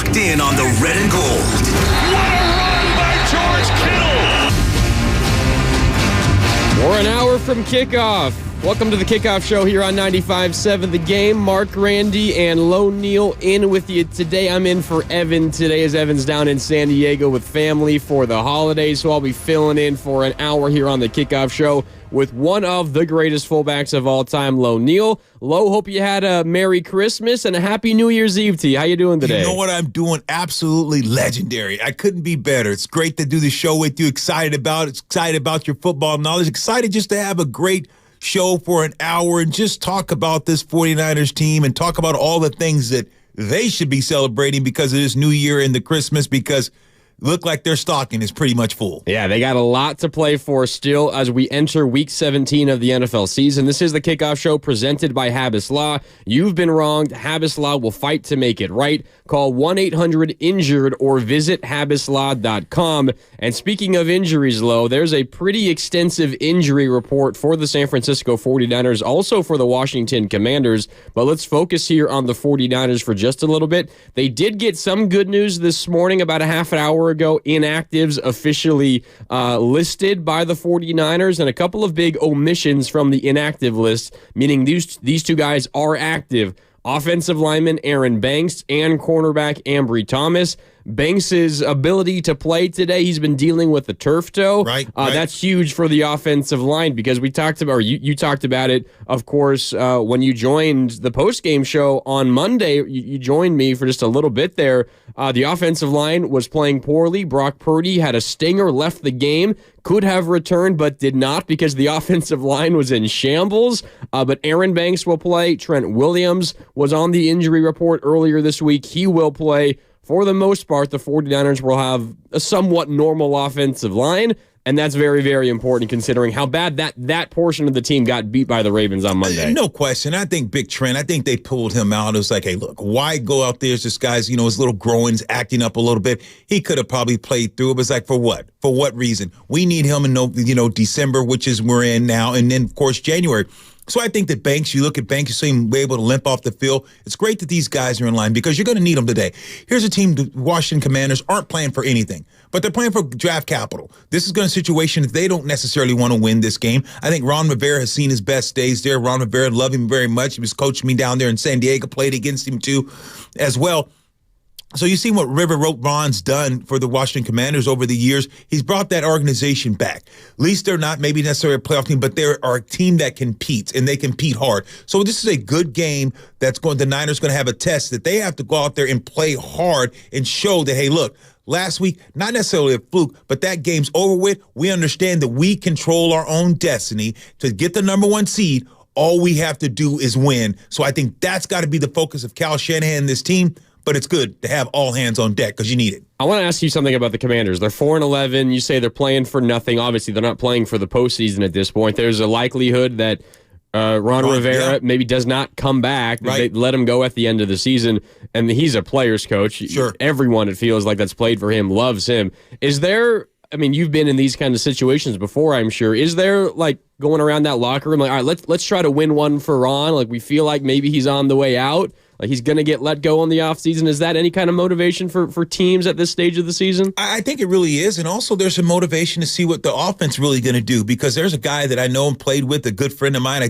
locked in on the red and gold. What a run by George Kittle! We're an hour from kickoff. Welcome to the Kickoff Show here on 95.7 The Game. Mark, Randy, and Lone Neal in with you today. I'm in for Evan today as Evan's down in San Diego with family for the holidays, so I'll be filling in for an hour here on the Kickoff Show with one of the greatest fullbacks of all time, Lone Neal. Lo, hope you had a Merry Christmas and a Happy New Year's Eve to you. How you doing today? You know what I'm doing? Absolutely legendary. I couldn't be better. It's great to do the show with you. Excited about your football knowledge. Excited just to have a great show for an hour and just talk about this 49ers team and talk about all the things that they should be celebrating because of this new year and the Christmas, because look like their stocking is pretty much full. Yeah, they got a lot to play for still as we enter Week 17 of the NFL season. This is the Kickoff Show presented by Habas Law. You've been wronged. Habas Law will fight to make it right. Call 1-800-INJURED or visit habaslaw.com. And speaking of injuries, Lo, there's a pretty extensive injury report for the San Francisco 49ers, also for the Washington Commanders. But let's focus here on the 49ers for just a little bit. They did get some good news this morning about a half an hour ago. Inactives officially listed by the 49ers, and a couple of big omissions from the inactive list, meaning these two guys are active. Offensive lineman Aaron Banks and cornerback Ambry Thomas. Banks' ability to play today, he's been dealing with the turf toe. Right. That's huge for the offensive line because we talked about, or you talked about it, of course, when you joined the post-game show on Monday. You joined me for just a little bit there. The offensive line was playing poorly. Brock Purdy had a stinger, left the game, could have returned, but did not because the offensive line was in shambles. But Aaron Banks will play. Trent Williams was on the injury report earlier this week. He will play. For the most part, the 49ers will have a somewhat normal offensive line, and that's very, very important considering how bad that portion of the team got beat by the Ravens on Monday. No question. I think Big Trent, I think they pulled him out. It was like, hey, look, why go out there as this guy's, his little groin's acting up a little bit. He could have probably played through it. It was like, for what? For what reason? We need him in, December, which is we're in now, and then, of course, January. So I think that Banks, you look at Banks, you see him be able to limp off the field. It's great that these guys are in line because you're going to need them today. Here's a team, the Washington Commanders aren't playing for anything, but they're playing for draft capital. This is going to be a situation that they don't necessarily want to win this game. I think Ron Rivera has seen his best days there. Ron Rivera, love him very much. He was coaching me down there in San Diego, played against him too as well. So you see what Ron's done for the Washington Commanders over the years. He's brought that organization back. At least they're not maybe necessarily a playoff team, but they are a team that competes, and they compete hard. So this is a good game the Niners going to have a test that they have to go out there and play hard and show that, hey, look, last week, not necessarily a fluke, but that game's over with. We understand that we control our own destiny. To get the number one seed, all we have to do is win. So I think that's got to be the focus of Kyle Shanahan and this team. But it's good to have all hands on deck because you need it. I want to ask you something about the Commanders. They're 4-11. You say they're playing for nothing. Obviously, they're not playing for the postseason at this point. There's a likelihood that Ron Rivera maybe does not come back. Right. They let him go at the end of the season, and he's a player's coach. Sure. Everyone, it feels like, that's played for him loves him. Is there, you've been in these kind of situations before, I'm sure. Is there, going around that locker room, all right, let's try to win one for Ron? We feel like maybe he's on the way out. He's going to get let go in the offseason. Is that any kind of motivation for teams at this stage of the season? I think it really is. And also there's some motivation to see what the offense really going to do, because there's a guy that I know and played with, a good friend of mine. I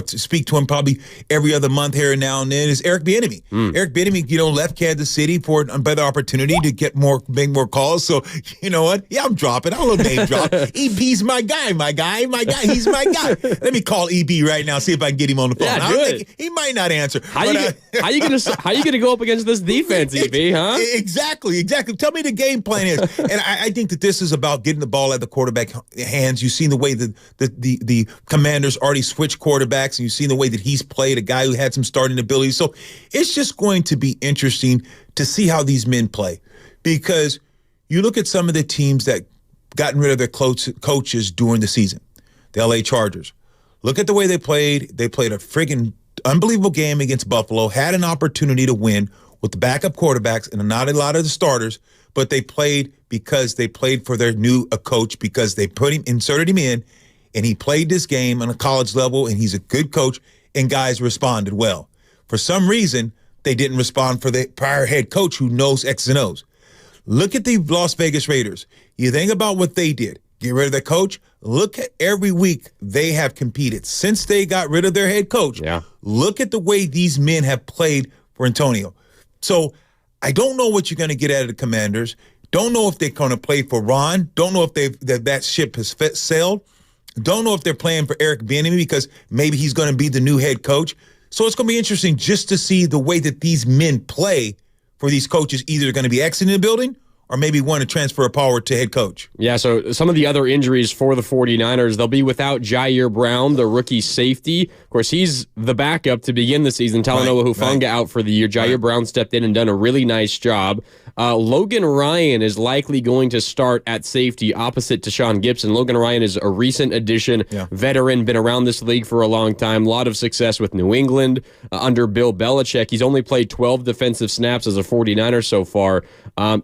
speak to him probably every other month here and now and then, is Eric Bieniemy. Eric Bieniemy, left Kansas City for a better opportunity to make more calls. So, you know what? Yeah, I'm dropping. I'm a little name drop. EB's my guy. He's my guy. Let me call EB right now, see if I can get him on the phone. Yeah, do it. He might not answer. How you gonna go up against this defense, EB, huh? Exactly. Tell me the game plan is. And I think that this is about getting the ball at the quarterback hands. You've seen the way that the Commanders already switched quarterbacks, and you've seen the way that he's played, a guy who had some starting ability. So it's just going to be interesting to see how these men play, because you look at some of the teams that gotten rid of their coaches during the season. The LA Chargers. Look at the way they played. They played a friggin' unbelievable game against Buffalo, had an opportunity to win with the backup quarterbacks and not a lot of the starters, but they played because they played for their new coach, because they inserted him in, and he played this game on a college level, and he's a good coach, and guys responded well. For some reason, they didn't respond for the prior head coach who knows X's and O's. Look at the Las Vegas Raiders. You think about what they did. Get rid of the coach. Look at every week they have competed. Since they got rid of their head coach, look at the way these men have played for Antonio. So I don't know what you're going to get out of the Commanders. Don't know if they're going to play for Ron. Don't know if that ship has sailed. Don't know if they're playing for Eric Bieniemy because maybe he's going to be the new head coach. So it's going to be interesting just to see the way that these men play for these coaches. Either they're going to be exiting the building or maybe want to transfer power to head coach. Yeah, so some of the other injuries for the 49ers, they'll be without Jair Brown, the rookie safety. Of course, he's the backup to begin the season. Talanoa Hufanga out for the year. Jair Brown stepped in and done a really nice job. Logan Ryan is likely going to start at safety opposite to Sean Gibson. Logan Ryan is a recent addition, veteran, been around this league for a long time. A lot of success with New England under Bill Belichick. He's only played 12 defensive snaps as a 49er so far.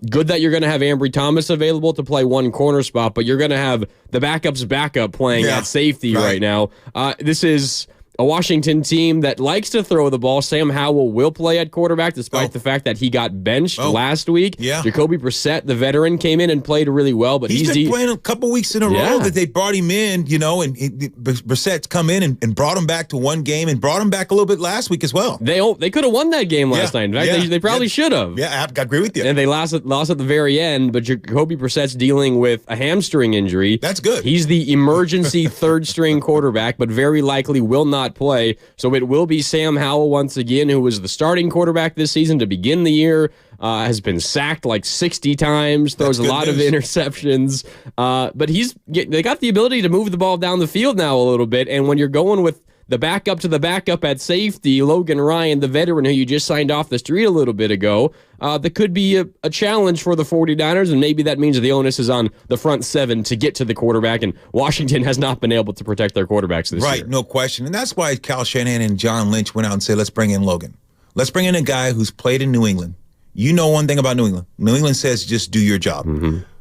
Good that you're going to have Ambry Thomas available to play one corner spot, but you're going to have the backup's backup playing at safety right now. This is a Washington team that likes to throw the ball. Sam Howell will play at quarterback despite the fact that he got benched last week. Jacoby Brissett, the veteran, came in and played really well, but he's been playing a couple weeks in a row that they brought him in, and Brissett's come in and brought him back to one game and brought him back a little bit last week as well. They could have won that game last night. In fact, they probably should have. Yeah, I agree with you. And they lost at the very end, but Jacoby Brissett's dealing with a hamstring injury. That's good. He's the emergency third-string quarterback, but very likely will not play. So it will be Sam Howell once again, who was the starting quarterback this season to begin the year, has been sacked like 60 times, throws a lot of interceptions. But they got the ability to move the ball down the field now a little bit. And when you're going with the backup to the backup at safety, Logan Ryan, the veteran who you just signed off the street a little bit ago, that could be a challenge for the 49ers, and maybe that means the onus is on the front seven to get to the quarterback, and Washington has not been able to protect their quarterbacks this year. Right, no question. And that's why Kyle Shanahan and John Lynch went out and said, let's bring in Logan. Let's bring in a guy who's played in New England. You know one thing about New England. New England says just do your job.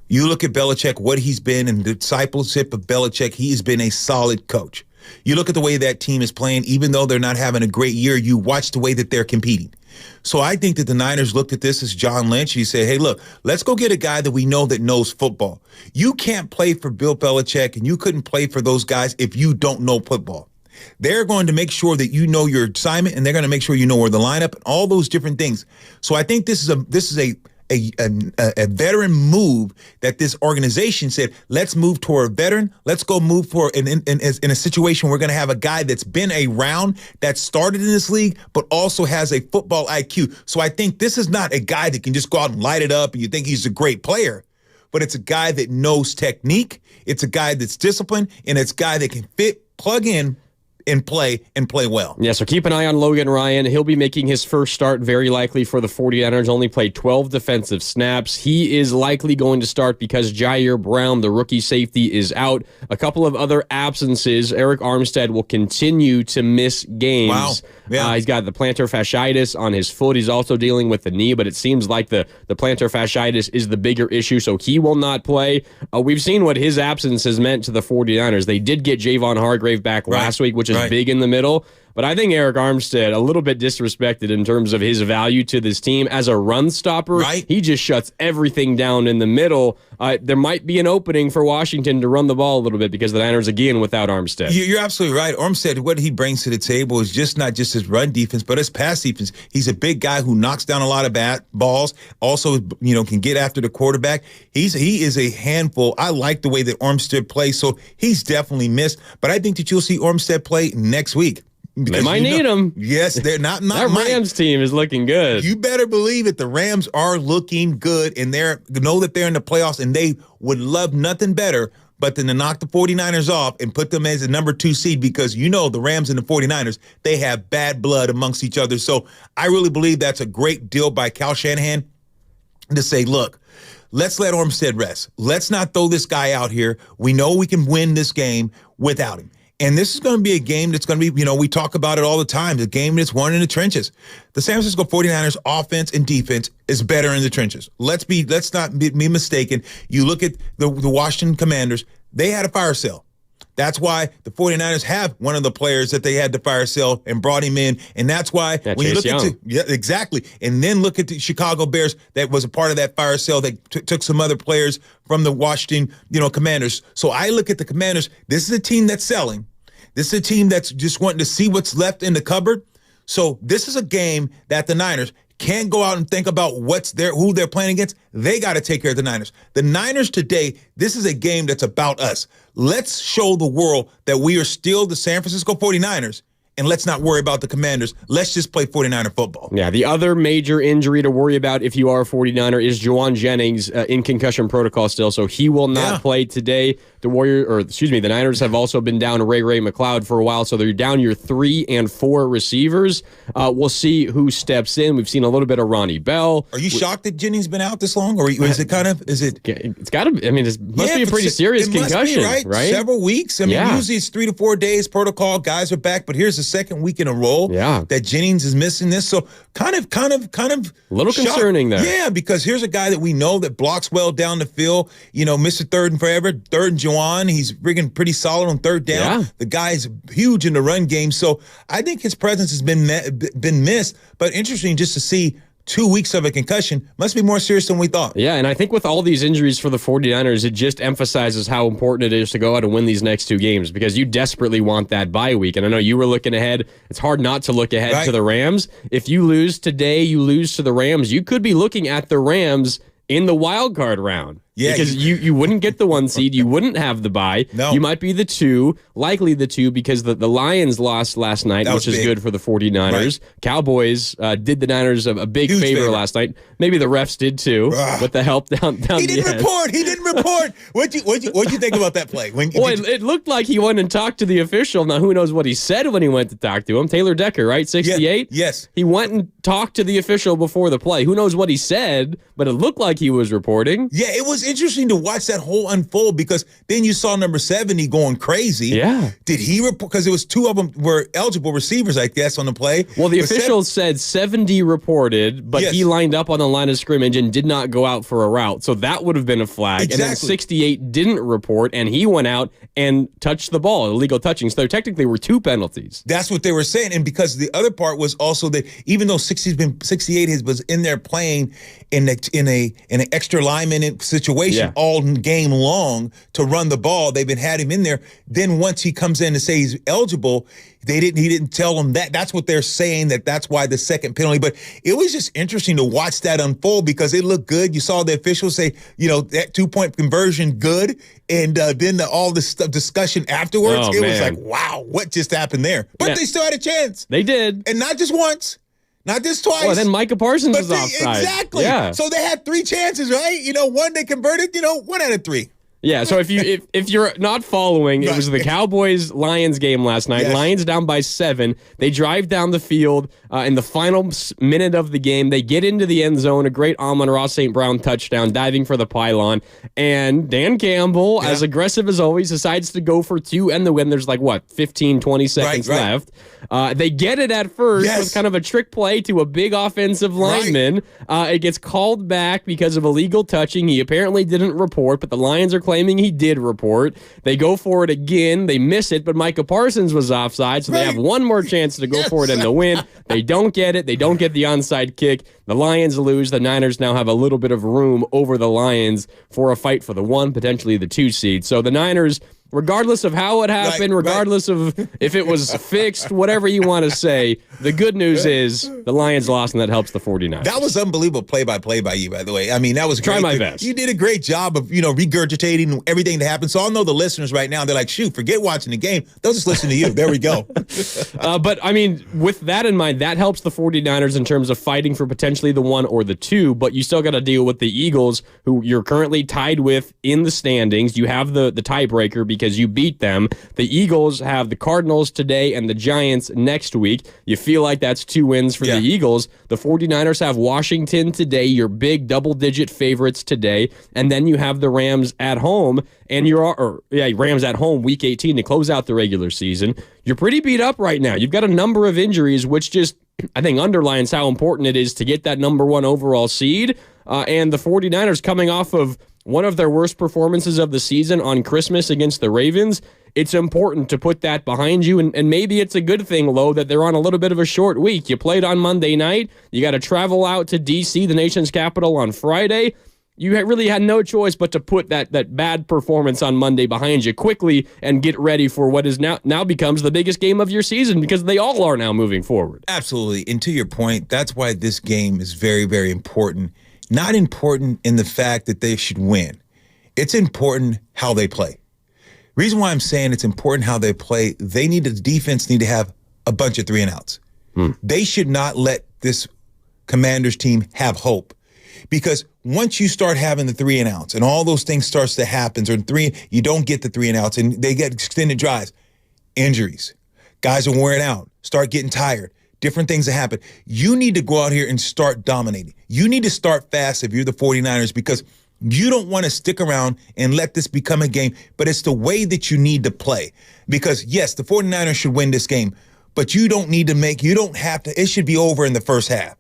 You look at Belichick, what he's been, and the discipleship of Belichick, he has been a solid coach. You look at the way that team is playing, even though they're not having a great year, you watch the way that they're competing. So I think that the Niners looked at this as John Lynch. He said, hey, look, let's go get a guy that we know that knows football. You can't play for Bill Belichick, and you couldn't play for those guys if you don't know football. They're going to make sure that you know your assignment, and they're going to make sure you know where the lineup and all those different things. So I think this is a veteran move that this organization said, let's move toward a veteran. Let's go move for in a situation where we're going to have a guy that's been around, that started in this league, but also has a football IQ. So I think this is not a guy that can just go out and light it up and you think he's a great player, but it's a guy that knows technique. It's a guy that's disciplined, and it's a guy that can plug in and play well. Yeah, so keep an eye on Logan Ryan. He'll be making his first start very likely for the 49ers. Only played 12 defensive snaps. He is likely going to start because Jair Brown, the rookie safety, is out. A couple of other absences. Eric Armstead will continue to miss games. Wow. Yeah. He's got the plantar fasciitis on his foot. He's also dealing with the knee, but it seems like the plantar fasciitis is the bigger issue, so he will not play. We've seen what his absence has meant to the 49ers. They did get Javon Hargrave back last week, which is big in the middle. But I think Eric Armstead, a little bit disrespected in terms of his value to this team as a run stopper. He just shuts everything down in the middle. There might be an opening for Washington to run the ball a little bit because the Niners, again, without Armstead. You're absolutely right. Armstead, what he brings to the table is just not just his run defense, but his pass defense. He's a big guy who knocks down a lot of balls, also can get after the quarterback. He is a handful. I like the way that Armstead plays, so he's definitely missed. But I think that you'll see Armstead play next week. They might need him. Yes, they're not. That Rams team is looking good. You better believe it. The Rams are looking good, and they know that they're in the playoffs, and they would love nothing better but than to knock the 49ers off and put them as a number 2 seed because the Rams and the 49ers, they have bad blood amongst each other. So I really believe that's a great deal by Kyle Shanahan to say, look, let's let Armstead rest. Let's not throw this guy out here. We know we can win this game without him. And this is going to be a game that's going to be, we talk about it all the time, the game that's won in the trenches. The San Francisco 49ers offense and defense is better in the trenches. Let's not be mistaken. You look at the Washington Commanders, they had a fire sale. That's why the 49ers have one of the players that they had to fire sale and brought him in. And that's why when you look at exactly. And then look at the Chicago Bears that was a part of that fire sale that took some other players from the Washington, Commanders. So I look at the Commanders. This is a team that's selling. This is a team that's just wanting to see what's left in the cupboard. So this is a game that the Niners can't go out and think about who they're playing against. They got to take care of the Niners. The Niners today, this is a game that's about us. Let's show the world that we are still the San Francisco 49ers. And let's not worry about the Commanders. Let's just play 49er football. Yeah, the other major injury to worry about if you are a 49er is Juwan Jennings in concussion protocol still, so he will not play today. The Niners have also been down Ray McCloud for a while, so they're down your 3 and 4 receivers. We'll see who steps in. We've seen a little bit of Ronnie Bell. Are you shocked that Jennings been out this long, or is it kind of? It's got to. I mean, it must be a pretty serious concussion, right? Several weeks. I mean, usually it's 3 to 4 days protocol. Guys are back, but here's the second week in a row that Jennings is missing this. So kind of a little concerning there. Yeah, because here's a guy that we know that blocks well down the field. Mr. Third and Forever, third and Juwan. He's rigging pretty solid on third down. Yeah. The guy's huge in the run game. So I think his presence has been missed. But interesting just to see 2 weeks of a concussion must be more serious than we thought. Yeah, and I think with all these injuries for the 49ers, it just emphasizes how important it is to go out and win these next 2 games because you desperately want that bye week. And I know you were looking ahead. It's hard not to look ahead to the Rams. If you lose today, you lose to the Rams. You could be looking at the Rams in the wild card round. Yeah, because you wouldn't get the 1 seed. You wouldn't have the bye. No. You might be the 2, likely the 2, because the Lions lost last night, which is good for the 49ers. Right. Cowboys did the Niners a big favor last night. Maybe the refs did too, with the help down He didn't report. What'd you think about that play? It looked like he went and talked to the official. Now, who knows what he said when he went to talk to him? Taylor Decker, right? 68? Yeah, yes. He went and talked to the official before the play. Who knows what he said, but it looked like he was reporting. Yeah, it was interesting to watch that whole unfold because then you saw number 70 going crazy. Yeah. Did he report? Because it was 2 of them were eligible receivers, I guess, on the play. Well, the official said 70 reported, but he lined up on the line of scrimmage and did not go out for a route. So that would have been a flag. Exactly. And then 68 didn't report, and he went out and touched the ball, illegal touching. So there technically were 2 penalties. That's what they were saying. And because the other part was also that even though 68 was in there playing in an extra lineman situation all game long to run the ball, they've been had him in there. Then once he comes in to say he's eligible, he didn't tell them that. That's what they're saying, that's why the second penalty. But it was just interesting to watch that unfold because it looked good. You saw the officials say, that 2-point conversion good. And then all this discussion afterwards, was like, wow, what just happened there? But they still had a chance. They did. And not just once. Not just twice. Well, then Micah Parsons was offside. Exactly. Yeah. So they had 3 chances, right? 1 they converted, 1 out of 3. Yeah, so if you're not following, it was the Cowboys-Lions game last night. Yes. Lions down by 7. They drive down the field in the final minute of the game. They get into the end zone. A great Amon-Ra St. Brown touchdown, diving for the pylon. And Dan Campbell, as aggressive as always, decides to go for 2 and the win. There's 15, 20 seconds left. They get it at first with kind of a trick play to a big offensive lineman. It gets called back because of illegal touching. He apparently didn't report, but the Lions are claiming he did report. They go for it again. They miss it, but Micah Parsons was offside, so they have one more chance to go for it and the win. They don't get it. They don't get the onside kick. The Lions lose. The Niners now have a little bit of room over the Lions for a fight for the 1, potentially the 2 seed. So the Niners, regardless of how it happened, regardless of if it was fixed, whatever you want to say, the good news is the Lions lost, and that helps the 49ers. That was unbelievable play-by-play by you, by the way. I mean, that was great. Try my best. You did a great job of, regurgitating everything that happened. So I'll know the listeners right now, they're like, shoot, forget watching the game. They'll just listen to you. There we go. But, I mean, with that in mind, that helps the 49ers in terms of fighting for potentially the 1 or the 2, but you still got to deal with the Eagles, who you're currently tied with in the standings. You have the tiebreaker because you beat them. The Eagles have the Cardinals today and the Giants next week. You feel like that's 2 wins for the Eagles. The 49ers have Washington today, your big double-digit favorites today, and then you have the Rams at home, and Rams at home week 18 to close out the regular season. You're pretty beat up right now. You've got a number of injuries, which just, I think, underlines how important it is to get that number 1 overall seed. And the 49ers coming off of one of their worst performances of the season on Christmas against the Ravens. It's important to put that behind you, and maybe it's a good thing, Lo, that they're on a little bit of a short week. You played on Monday night. You got to travel out to D.C., the nation's capital, on Friday. You really had no choice but to put that bad performance on Monday behind you quickly and get ready for what is now becomes the biggest game of your season, because they all are now moving forward. Absolutely. And to your point, that's why this game is very, very important. Not important in the fact that they should win. It's important how they play. Reason why I'm saying it's important how they play, the defense need to have a bunch of 3-and-outs. They should not let this Commanders team have hope. Because once you start having the 3-and-outs and all those things starts to happen, or you don't get the 3-and-outs and they get extended drives, injuries, guys are wearing out, start getting tired, different things that happen. You need to go out here and start dominating. You need to start fast if you're the 49ers, because you don't want to stick around and let this become a game, but it's the way that you need to play. Because, yes, the 49ers should win this game, but you don't have to, it should be over in the first half.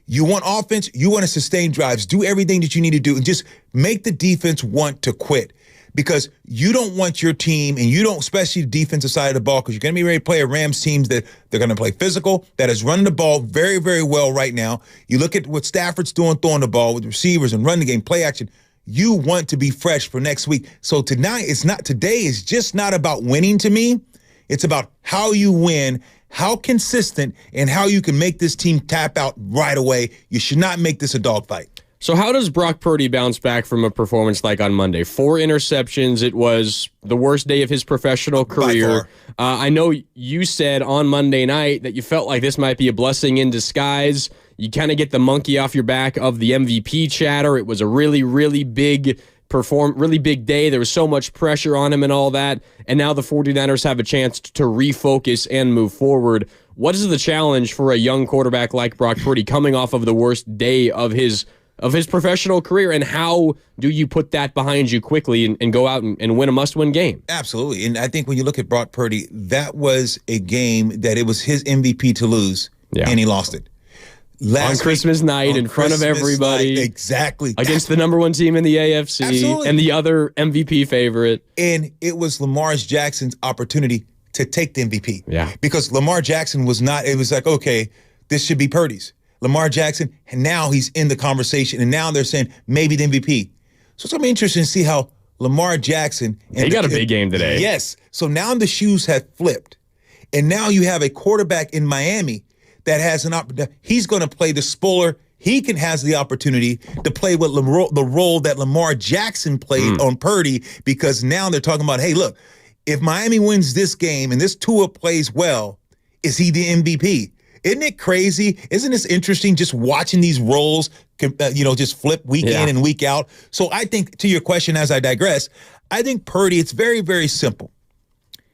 You want offense, you want to sustain drives, do everything that you need to do, and just make the defense want to quit. Because you don't want your team, and you don't, especially the defensive side of the ball, because you're going to be ready to play a Rams team that they're going to play physical, that is running the ball very, very well right now. You look at what Stafford's doing, throwing the ball with receivers and running the game, play action. You want to be fresh for next week. So today is just not about winning to me. It's about how you win, how consistent, and how you can make this team tap out right away. You should not make this a dogfight. So how does Brock Purdy bounce back from a performance like on Monday? 4 interceptions. It was the worst day of his professional career. I know you said on Monday night that you felt like this might be a blessing in disguise. You kind of get the monkey off your back of the MVP chatter. It was a really, really big day. There was so much pressure on him and all that. And now the 49ers have a chance to refocus and move forward. What is the challenge for a young quarterback like Brock Purdy coming off of the worst day of his professional career, and how do you put that behind you quickly and go out and win a must-win game? Absolutely. And I think when you look at Brock Purdy, that was a game that it was his MVP to lose, and he lost it. On Christmas night in front of everybody. Exactly. Against the number 1 team in the AFC. Absolutely. And the other MVP favorite. And it was Lamar Jackson's opportunity to take the MVP. Yeah. Because Lamar Jackson was not, it was like, okay, this should be Purdy's. Lamar Jackson, and now he's in the conversation, and now they're saying maybe the MVP. So it's going to be interesting to see how Lamar Jackson... He got a big game today. Yes. So now the shoes have flipped. And now you have a quarterback in Miami that has an opportunity. He's going to play the spoiler. He has the opportunity to play with the role that Lamar Jackson played on Purdy, because now they're talking about, hey, look, if Miami wins this game and this Tua plays well, is he the MVP? Isn't it crazy? Isn't this interesting, just watching these roles, just flip week in and week out? So I think, to your question as I digress, I think Purdy, it's very, very simple.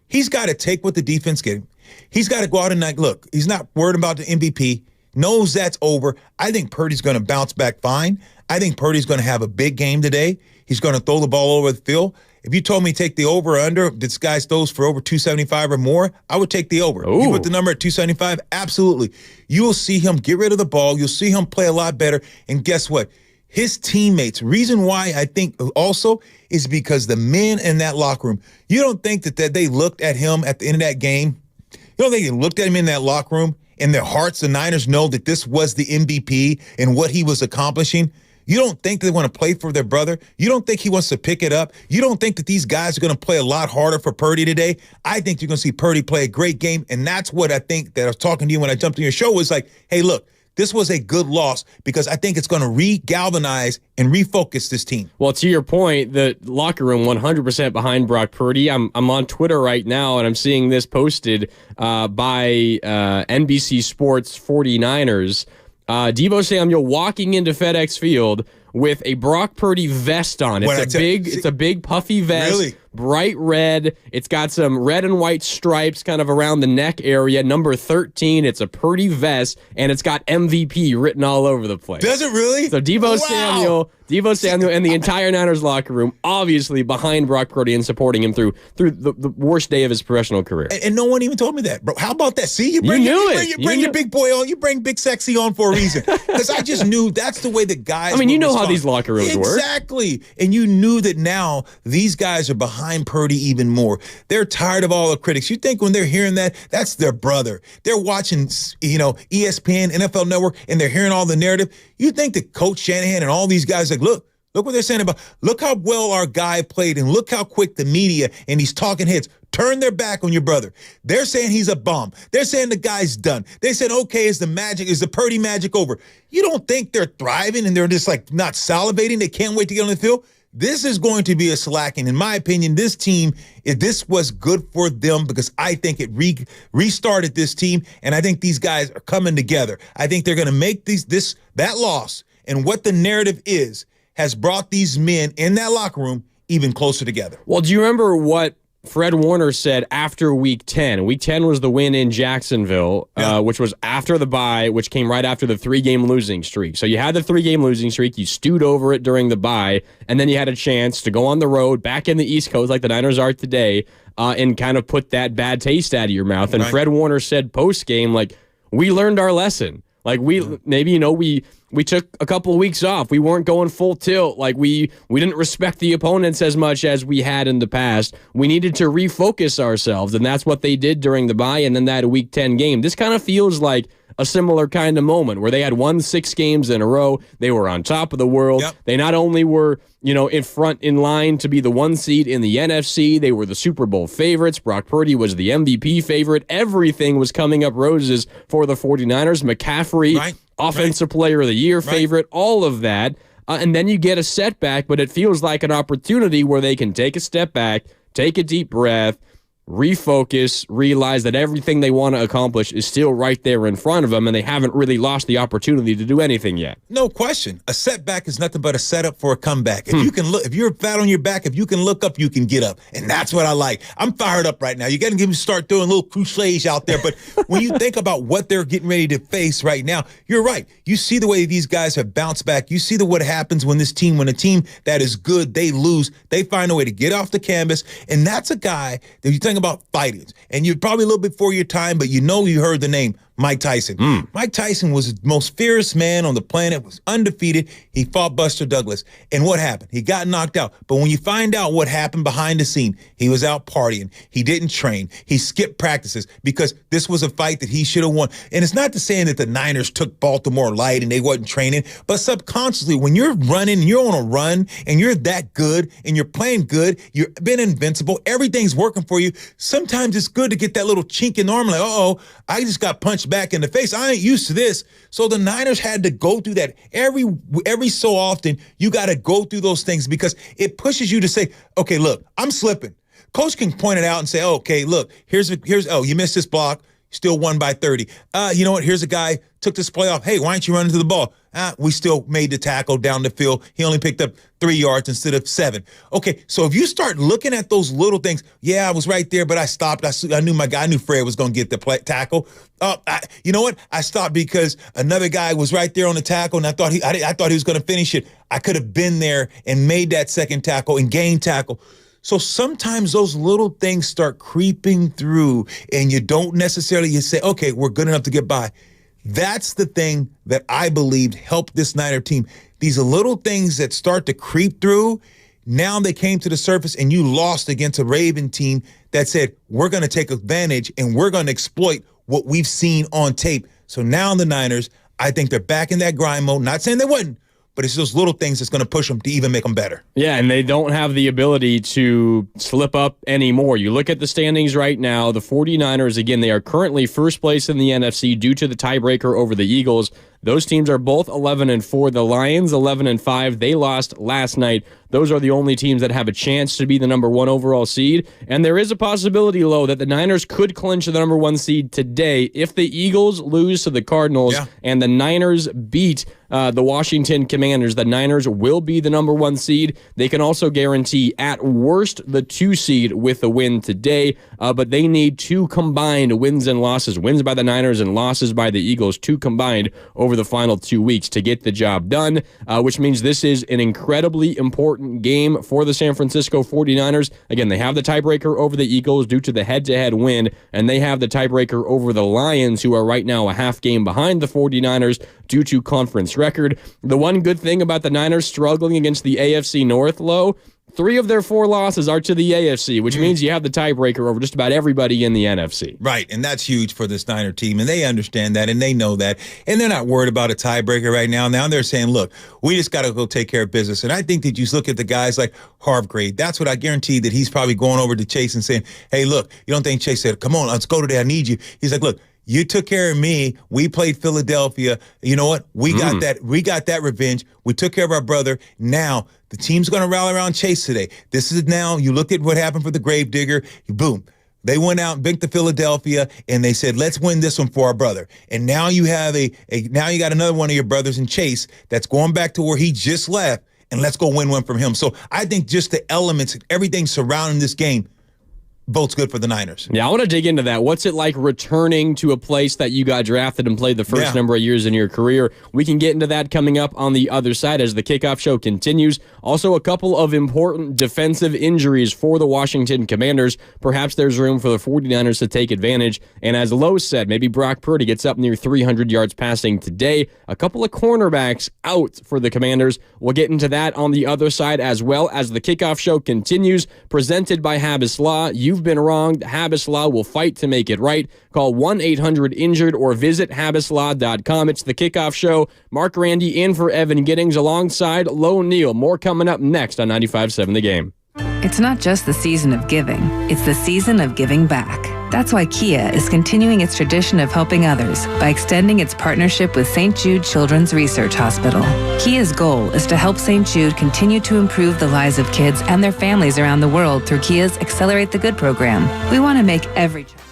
He's got to take what the defense gave him. He's got to go out and look, he's not worried about the MVP, knows that's over. I think Purdy's going to bounce back fine. I think Purdy's going to have a big game today. He's going to throw the ball over the field. If you told me take the over or under, this guy throws for over 275 or more, I would take the over. Ooh. You put the number at 275, absolutely. You will see him get rid of the ball. You'll see him play a lot better. And guess what? His teammates, reason why I think also is because the men in that locker room, you don't think that they looked at him at the end of that game? You don't think they looked at him in that locker room? In their hearts, the Niners know that this was the MVP and what he was accomplishing? You don't think they want to play for their brother? You don't think he wants to pick it up? You don't think that these guys are going to play a lot harder for Purdy today? I think you're going to see Purdy play a great game, and that's what I think that I was talking to you when I jumped in your show was like, hey, look, this was a good loss because I think it's going to re-galvanize and refocus this team. Well, to your point, the locker room 100% behind Brock Purdy. I'm on Twitter right now, and I'm seeing this posted by NBC Sports 49ers. Deebo Samuel walking into FedEx Field with a Brock Purdy vest on. It's a big puffy vest. Really? bright red. It's got some red and white stripes kind of around the neck area. Number 13, it's a Purdy vest, and it's got MVP written all over the place. Does it really? So Deebo Samuel and the entire Niners locker room, obviously behind Brock Purdy and supporting him through the worst day of his professional career. And no one even told me that, bro. How about that? See, you bring your big boy on. You bring Big Sexy on for a reason. Because I just knew that's the way the guys. I mean, you know respond. how these locker rooms work. Exactly. And you knew that now these guys are behind Purdy even more. They're tired of all the critics. You think when they're hearing that, that's their brother. They're watching, ESPN, NFL Network, and they're hearing all the narrative. You think that Coach Shanahan and all these guys like, look what they're saying about, look how well our guy played and look how quick the media and these talking heads turn their back on your brother. They're saying he's a bum. They're saying the guy's done. They said, okay, is the Purdy magic over? You don't think they're thriving and they're just like not salivating? They can't wait to get on the field? This is going to be a slacking. In my opinion, this team, this was good for them because I think it restarted this team, and I think these guys are coming together. I think they're going to make that loss and what the narrative is has brought these men in that locker room even closer together. Well, do you remember what Fred Warner said after Week 10? Week 10 was the win in Jacksonville, which was after the bye, which came right after the 3-game losing streak. So you had the 3-game losing streak, you stewed over it during the bye, and then you had a chance to go on the road, back in the East Coast like the Niners are today, and kind of put that bad taste out of your mouth. And Fred Warner said post-game, like, we learned our lesson. Like, we took a couple of weeks off. We weren't going full tilt. Like, we didn't respect the opponents as much as we had in the past. We needed to refocus ourselves, and that's what they did during the bye and then that Week 10 game. This kind of feels like a similar kind of moment where they had won 6 games in a row. They were on top of the world. Yep. They not only were, in front in line to be the 1 seed in the NFC, they were the Super Bowl favorites. Brock Purdy was the MVP favorite. Everything was coming up roses for the 49ers. McCaffrey, Offensive Player of the Year favorite, all of that. And then you get a setback, but it feels like an opportunity where they can take a step back, take a deep breath, refocus, realize that everything they want to accomplish is still right there in front of them, and they haven't really lost the opportunity to do anything yet. No question. A setback is nothing but a setup for a comeback. If you can look, if you're flat on your back, if you can look up, you can get up. And that's what I like. I'm fired up right now. You got to start doing little cliches out there. But when you think about what they're getting ready to face right now, you're right. You see the way these guys have bounced back. You see what happens when a team that is good, they lose. They find a way to get off the canvas. And that's a guy that you think about fighting. And you're probably a little bit before your time, but you heard the name Mike Tyson. Mike Tyson was the most fierce man on the planet, was undefeated. He fought Buster Douglas. And what happened? He got knocked out. But when you find out what happened behind the scene, he was out partying. He didn't train. He skipped practices because this was a fight that he should have won. And it's not to saying that the Niners took Baltimore light and they wasn't training, but subconsciously, when you're running, you're on a run, and you're that good, and you're playing good, you've been invincible, everything's working for you, sometimes it's good to get that little chink in the arm, like, I just got punched back in the face. I ain't used to this. So the Niners had to go through that every so often. You got to go through those things because it pushes you to say, okay, look, I'm slipping. Coach can point it out and say, okay, look, here's you missed this block. Still won by 30. You know what? Here's a guy, took this play off. Hey, why aren't you running to the ball? We still made the tackle down the field. He only picked up 3 yards instead of 7. Okay, so if you start looking at those little things, I was right there, but I stopped. I knew my guy, I knew Fred was going to get the tackle. You know what? I stopped because another guy was right there on the tackle, and I thought he was going to finish it. I could have been there and made that second tackle and gained tackle. So sometimes those little things start creeping through and you don't necessarily, you say, okay, we're good enough to get by. That's the thing that I believed helped this Niner team. These little things that start to creep through, now they came to the surface and you lost against a Raven team that said, we're going to take advantage and we're going to exploit what we've seen on tape. So now the Niners, I think they're back in that grind mode. Not saying they wouldn't, but it's those little things that's going to push them to even make them better. Yeah, and they don't have the ability to slip up anymore. You look at the standings right now, the 49ers, again, they are currently first place in the NFC due to the tiebreaker over the Eagles. Those teams are both 11-4. The Lions 11-5. They lost last night. Those are the only teams that have a chance to be the number 1 overall seed. And there is a possibility, Lo, that the Niners could clinch the number 1 seed today if the Eagles lose to the Cardinals and the Niners beat the Washington Commanders. The Niners will be the number 1 seed. They can also guarantee, at worst, the 2 seed with a win today. But they need 2 combined wins and losses. Wins by the Niners and losses by the Eagles, 2 combined over the final 2 weeks to get the job done, which means this is an incredibly important game for the San Francisco 49ers. Again, they have the tiebreaker over the Eagles due to the head-to-head win, and they have the tiebreaker over the Lions, who are right now a half game behind the 49ers due to conference record. The one good thing about the Niners struggling against the AFC North, Lo, 3 of their 4 losses are to the AFC, which means you have the tiebreaker over just about everybody in the NFC. Right, and that's huge for this Niner team, and they understand that, and they know that, and they're not worried about a tiebreaker right now. Now they're saying, look, we just got to go take care of business. And I think that you look at the guys like Hargrave. That's what I guarantee that he's probably going over to Chase and saying, hey, look, you don't think Chase said, come on, let's go today, I need you. He's like, look, you took care of me. We played Philadelphia. You know what? We got that. We got that revenge. We took care of our brother. Now the team's going to rally around Chase today. This is now. You look at what happened for the Gravedigger. Boom. They went out and beat the Philadelphia, and they said, let's win this one for our brother. And now you have now you got another one of your brothers in Chase that's going back to where he just left, and let's go win one from him. So I think just the elements, everything surrounding this game, both good for the Niners. Yeah, I want to dig into that. What's it like returning to a place that you got drafted and played the first number of years in your career? We can get into that coming up on the other side as the kickoff show continues. Also, a couple of important defensive injuries for the Washington Commanders. Perhaps there's room for the 49ers to take advantage. And as Lowe said, maybe Brock Purdy gets up near 300 yards passing today. A couple of cornerbacks out for the Commanders. We'll get into that on the other side as well as the kickoff show continues, presented by Habas Law. You've been wronged. Habas Law will fight to make it right. Call 1-800-INJURED or visit habaslaw.com. It's the kickoff show. Mark Randy in for Evan Giddings alongside Lo Neal. More coming up next on 95.7 The Game. It's not just the season of giving. It's the season of giving back. That's why Kia is continuing its tradition of helping others by extending its partnership with St. Jude Children's Research Hospital. Kia's goal is to help St. Jude continue to improve the lives of kids and their families around the world through Kia's Accelerate the Good program. We want to make every child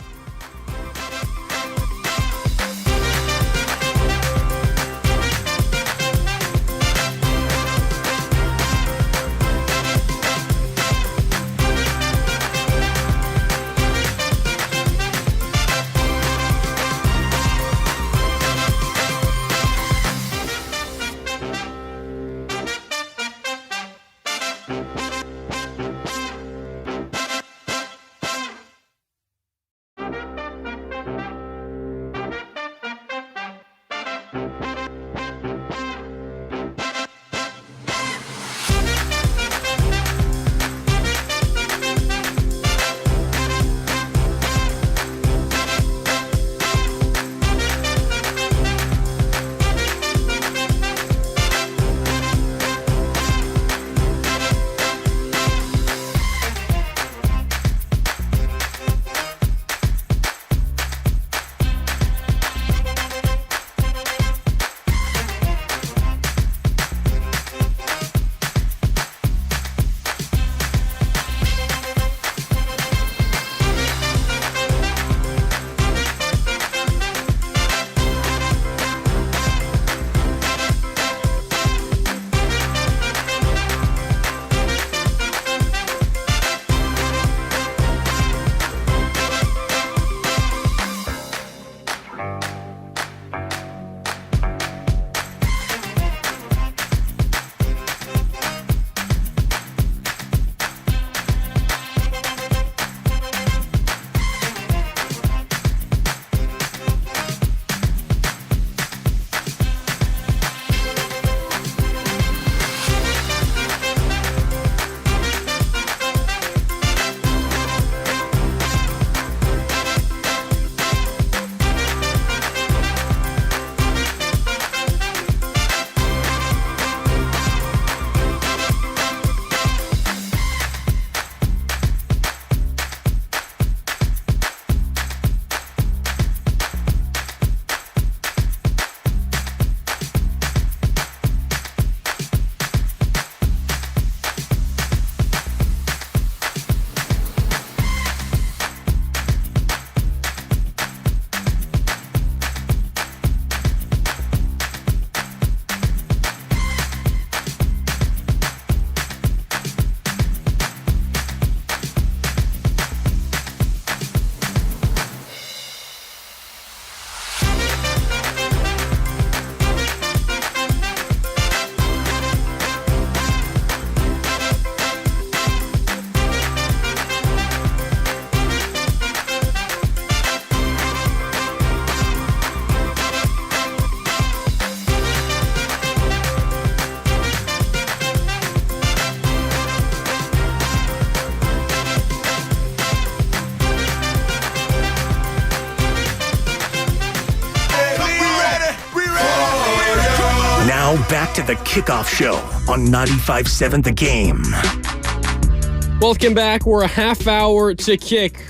Now back to the Kickoff Show on 95.7 The Game. Welcome back. We're a half hour to kick.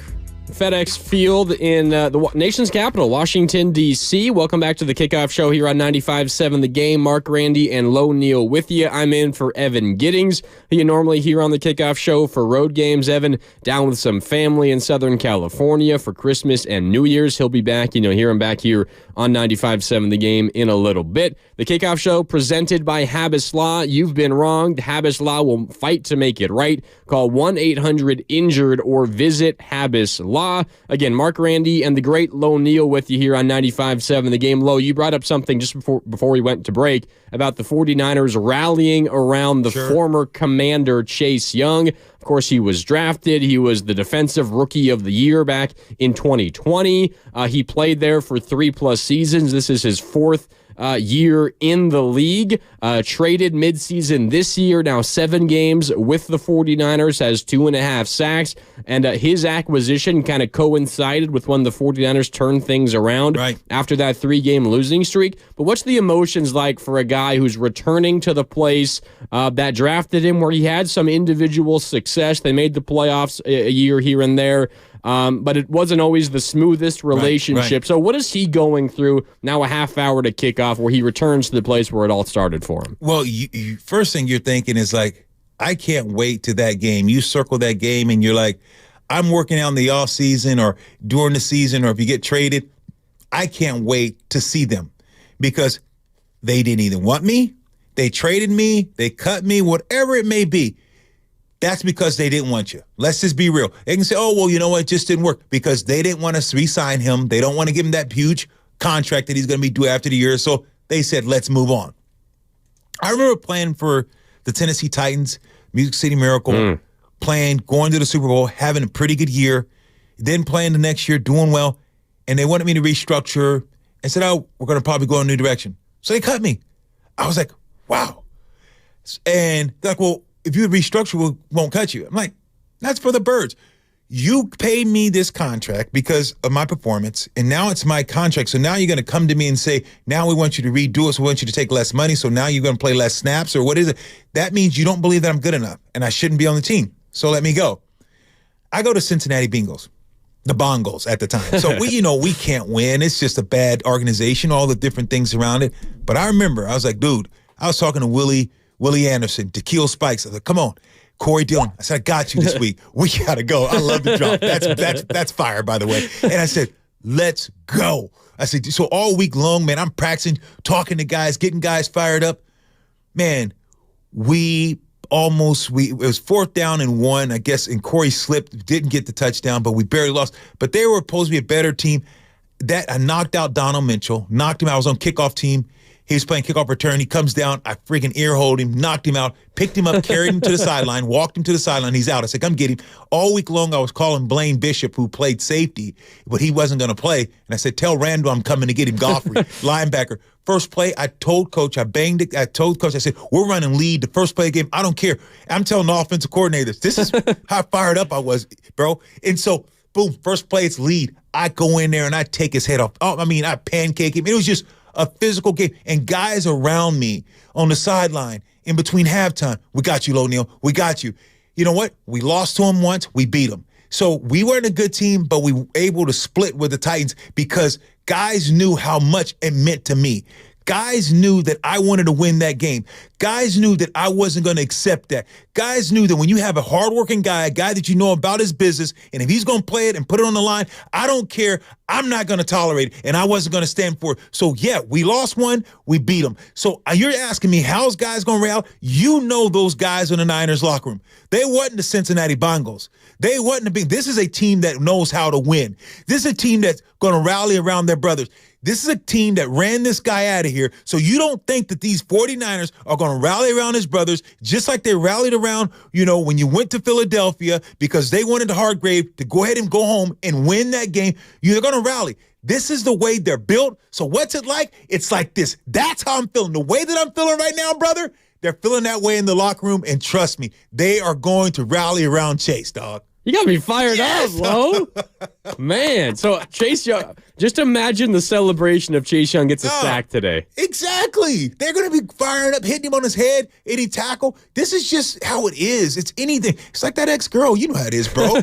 FedEx Field in the nation's capital, Washington, D.C. Welcome back to the Kickoff Show here on 95.7 The Game. Mark Randy and Lo Neal with you. I'm in for Evan Giddings, who you normally hear on the Kickoff Show for road games. Evan down with some family in Southern California for Christmas and New Year's. He'll be back. Hear him back here on 95.7 The Game in a little bit. The Kickoff Show presented by Habas Law. You've been wronged. Habas Law will fight to make it right. Call 1-800-INJURED or visit Habas Law. Again, Mark Randy and the great Lo Neal with you here on 95.7 The Game. Lo, you brought up something just before we went to break about the 49ers rallying around the former commander Chase Young. Of course, he was drafted. He was the defensive rookie of the year back in 2020. He played there for 3+ seasons. This is his fourth year in the league. Traded midseason this year, now 7 games with the 49ers, has 2.5 sacks, and his acquisition kind of coincided with when the 49ers turned things around after that 3-game losing streak. But what's the emotions like for a guy who's returning to the place that drafted him, where he had some individual success? They made the playoffs a year here and there. But it wasn't always the smoothest relationship. So what is he going through now, a half hour to kick off, where he returns to the place where it all started for him? Well, you first thing you're thinking is like, I can't wait to that game. You circle that game and you're like, I'm working out in the off season or during the season, or if you get traded, I can't wait to see them, because they didn't even want me. They traded me. They cut me, whatever it may be. That's because they didn't want you. Let's just be real. They can say, oh, well, you know what? It just didn't work, because they didn't want us to re-sign him. They don't want to give him that huge contract that he's going to be due after the year. So they said, let's move on. I remember playing for the Tennessee Titans, Music City Miracle, playing, going to the Super Bowl, having a pretty good year, then playing the next year, doing well. And they wanted me to restructure and said, oh, we're going to probably go in a new direction. So they cut me. I was like, wow. And they're like, well, if you restructure, we won't cut you. I'm like, that's for the birds. You paid me this contract because of my performance, and now it's my contract. So now you're going to come to me and say, now we want you to redo it, so we want you to take less money, so now you're going to play less snaps, or what is it? That means you don't believe that I'm good enough, and I shouldn't be on the team. So let me go. I go to Cincinnati Bengals, the Bongos at the time. So we can't win. It's just a bad organization, all the different things around it. But I remember, I was like, dude, I was talking to Willie Anderson, Tequila Spikes. I was like, come on, Corey Dillon. I said, I got you this week. We got to go. I love the drop. That's fire, by the way. And I said, let's go. I said, so all week long, man, I'm practicing, talking to guys, getting guys fired up. Man, it was 4th down and 1, I guess, and Corey slipped, didn't get the touchdown, but we barely lost. But they were supposed to be a better team. That I knocked out Donald Mitchell, knocked him out. I was on kickoff team. He was playing kickoff return. He comes down. I freaking ear-holed him, knocked him out, picked him up, carried him to the sideline, walked him to the sideline. He's out. I said, come get him. All week long, I was calling Blaine Bishop, who played safety, but he wasn't going to play. And I said, tell Randall I'm coming to get him. Godfrey, linebacker. First play, I told Coach, I banged it. I told Coach, I said, we're running lead the first play of the game. I don't care. I'm telling the offensive coordinators, this is how fired up I was, bro. And so, boom, first play, it's lead. I go in there and I take his head off. I pancake him. It was just a physical game. And guys around me on the sideline in between halftime, we got you, Lo Neal. We got you. You know what? We lost to him once. We beat him. So we weren't a good team, but we were able to split with the Titans because guys knew how much it meant to me. Guys knew that I wanted to win that game. Guys knew that I wasn't going to accept that. Guys knew that when you have a hardworking guy, a guy that you know about his business, and if he's going to play it and put it on the line, I don't care. I'm not going to tolerate it, and I wasn't going to stand for it. So, yeah, we lost one. We beat them. So you're asking me, how's guys going to rally? You know those guys in the Niners locker room. They wasn't the Cincinnati Bengals. They wasn't the big. This is a team that knows how to win. This is a team that's going to rally around their brothers. This is a team that ran this guy out of here. So you don't think that these 49ers are going to rally around his brothers just like they rallied around, when you went to Philadelphia because they wanted Hargrave to go ahead and go home and win that game. You're going to rally. This is the way they're built. So what's it like? It's like this. That's how I'm feeling. The way that I'm feeling right now, brother, they're feeling that way in the locker room. And trust me, they are going to rally around Chase, dog. You got me fired up, Lo. Man, so Chase Young, Just imagine the celebration if Chase Young gets a sack today. Exactly. They're going to be firing up, hitting him on his head, any tackle. This is just how it is. It's anything. It's like that ex-girl. You know how it is, bro.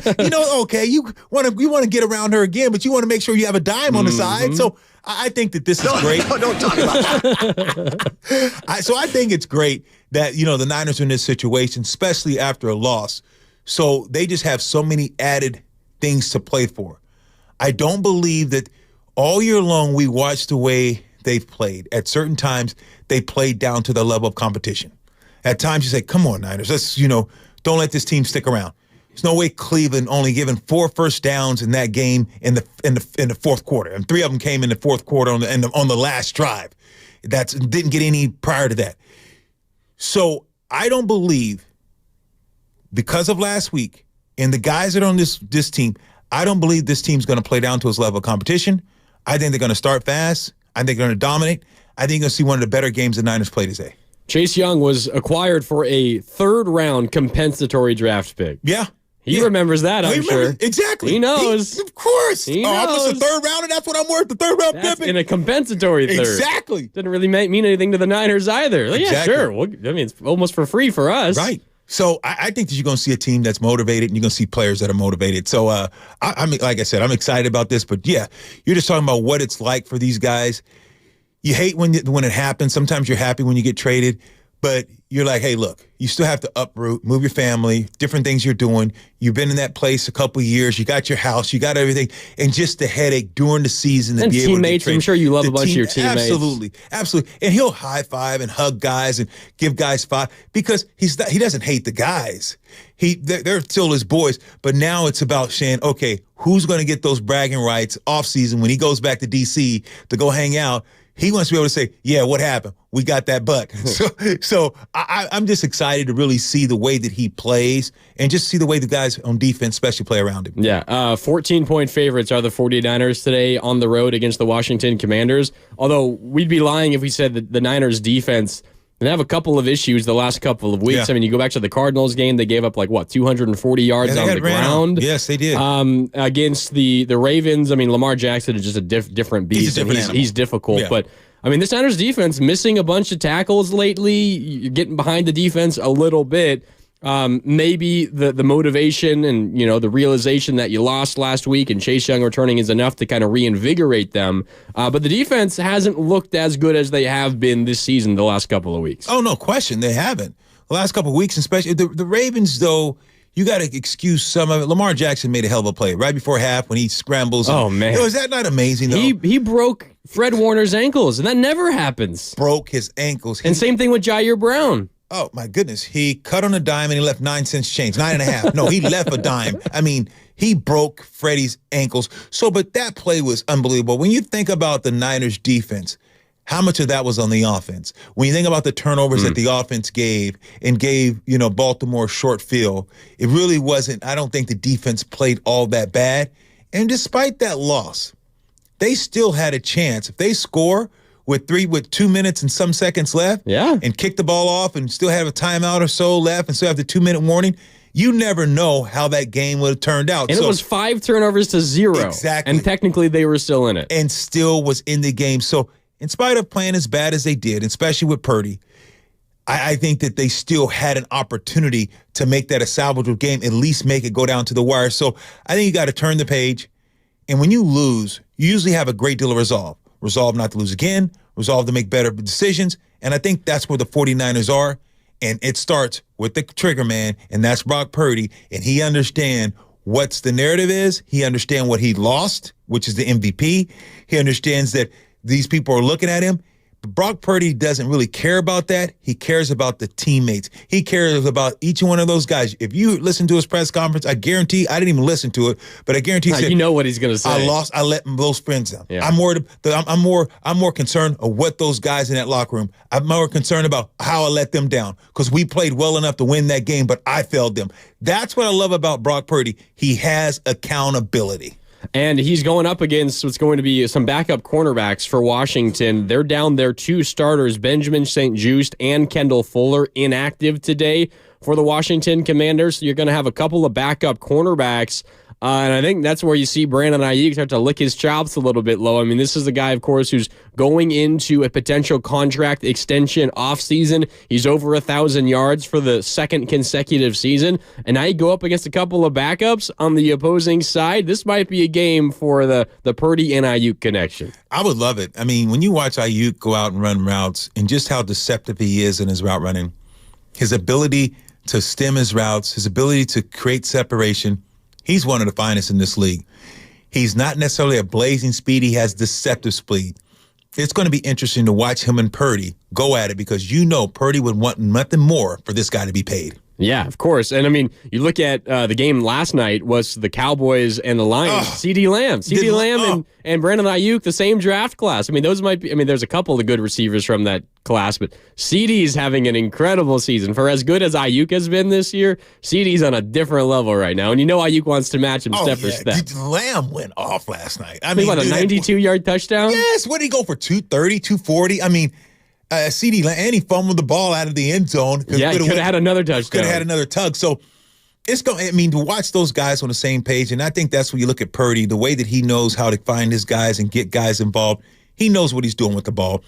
Okay, you want to get around her again, but you want to make sure you have a dime on the side. So I think that this is great. Don't talk about that. So I think it's great that, the Niners are in this situation, especially after a loss. So they just have so many added things to play for. I don't believe that all year long we watched the way they've played. At certain times, they played down to the level of competition. At times you say, come on, Niners, let's, don't let this team stick around. There's no way Cleveland only given 4 first downs in that game in the fourth quarter, and 3 of them came in the fourth quarter on the last drive. Didn't get any prior to that. So I don't believe, because of last week and the guys that are on this team, I don't believe this team's going to play down to its level of competition. I think they're going to start fast. I think they're going to dominate. I think you're going to see one of the better games the Niners play today. Chase Young was acquired for a 3rd-round compensatory draft pick. Yeah. He remembers that, I'm sure. Exactly. He knows. Of course. He knows. I was a 3rd rounder. That's what I'm worth, the 3rd-round That's pick. in a compensatory 3rd. Exactly. Didn't really mean anything to the Niners either. Like, Exactly. Yeah, sure. It's almost for free for us. Right. So I think that you're going to see a team that's motivated, and you're going to see players that are motivated. So, I mean, like I said, I'm excited about this. But, yeah, you're just talking about what it's like for these guys. You hate when it happens. Sometimes you're happy when you get traded. But you're like, hey, look, you still have to uproot, move your family, different things you're doing. You've been in that place a couple of years. You got your house. You got everything. And just the headache during the season. And be able teammates. to I'm sure you love a bunch of your teammates. Absolutely. And he'll high five and hug guys and give guys five because he doesn't hate the guys. They're still his boys. But now it's about saying, okay, who's going to get those bragging rights off season when he goes back to D.C. to go hang out? He wants to be able to say, yeah, what happened? We got that butt. So I'm just excited to really see the way that he plays and just see the way the guys on defense especially play around him. Yeah, 14-point favorites are the 49ers today on the road against the Washington Commanders. Although we'd be lying if we said that the Niners defense, they have a couple of issues the last couple of weeks. Yeah. I mean, you go back to the Cardinals game, they gave up 240 yards on the ground. Yes, they did. Against the Ravens, I mean, Lamar Jackson is just a different beast. He's difficult. Yeah. But, I mean, this Niners defense missing a bunch of tackles lately. You're getting behind the defense a little bit. Maybe the motivation and, the realization that you lost last week and Chase Young returning is enough to kind of reinvigorate them. But the defense hasn't looked as good as they have been this season the last couple of weeks. Oh, no question. They haven't. The last couple of weeks, especially the Ravens, though, you got to excuse some of it. Lamar Jackson made a hell of a play right before half when he scrambles. Oh, man. Is that not amazing, though? He broke Fred Warner's ankles, and that never happens. Broke his ankles. And same thing with Jair Brown. Oh, my goodness. He cut on a dime and he left 9 cents change. 9.5. No, he left a dime. I mean, he broke Freddie's ankles. But that play was unbelievable. When you think about the Niners defense, how much of that was on the offense? When you think about the turnovers that the offense gave Baltimore short field, it really wasn't, I don't think the defense played all that bad. And despite that loss, they still had a chance. If they score with 2 minutes and some seconds left, and kick the ball off and still have a timeout or so left and still have the 2-minute warning, you never know how that game would have turned out. And it was 5 turnovers to 0. Exactly. And technically they were still in it. And still was in the game. So in spite of playing as bad as they did, especially with Purdy, I think that they still had an opportunity to make that a salvageable game, at least make it go down to the wire. So I think you got to turn the page. And when you lose, you usually have a great deal of resolve. Resolve not to lose again, resolve to make better decisions. And I think that's where the 49ers are. And it starts with the trigger man, and that's Brock Purdy. And he understands what's the narrative is. He understands what he lost, which is the MVP. He understands that these people are looking at him. But Brock Purdy doesn't really care about that. He cares about the teammates. He cares about each one of those guys. If you listen to his press conference, I guarantee, I didn't even listen to it, but I guarantee he said, you know what he's going to say. I lost. I let those friends down. Yeah. I'm more concerned of what those guys in that locker room. I'm more concerned about how I let them down because we played well enough to win that game, but I failed them. That's what I love about Brock Purdy. He has accountability. And he's going up against what's going to be some backup cornerbacks for Washington. They're down their 2 starters, Benjamin St-Juste and Kendall Fuller, inactive today for the Washington Commanders. So you're going to have a couple of backup cornerbacks And I think that's where you see Brandon Ayuk start to lick his chops a little bit low. I mean, this is a guy, of course, who's going into a potential contract extension offseason. He's over 1,000 yards for the second consecutive season. And now you go up against a couple of backups on the opposing side. This might be a game for the Purdy and Ayuk connection. I would love it. I mean, when you watch Ayuk go out and run routes and just how deceptive he is in his route running, his ability to stem his routes, his ability to create separation, he's one of the finest in this league. He's not necessarily a blazing speed. He has deceptive speed. It's going to be interesting to watch him and Purdy go at it because Purdy would want nothing more for this guy to be paid. Yeah, of course. And I mean, you look at the game last night was the Cowboys and the Lions. CeeDee Lamb and Brandon Ayuk, the same draft class. I mean, those might be, there's a couple of good receivers from that class, but CeeDee's having an incredible season. For as good as Ayuk has been this year, CeeDee's on a different level right now. And Ayuk wants to match him step for step. Lamb went off last night. I mean, what, a 92-yard touchdown? Yes. What did he go for, 230, 240? I mean, CeeDee Lamb, and he fumbled the ball out of the end zone. Yeah, he could have had another touchdown. Could have had another tug. So it's going. To watch those guys on the same page, and I think that's when you look at Purdy, the way that he knows how to find his guys and get guys involved. He knows what he's doing with the ball.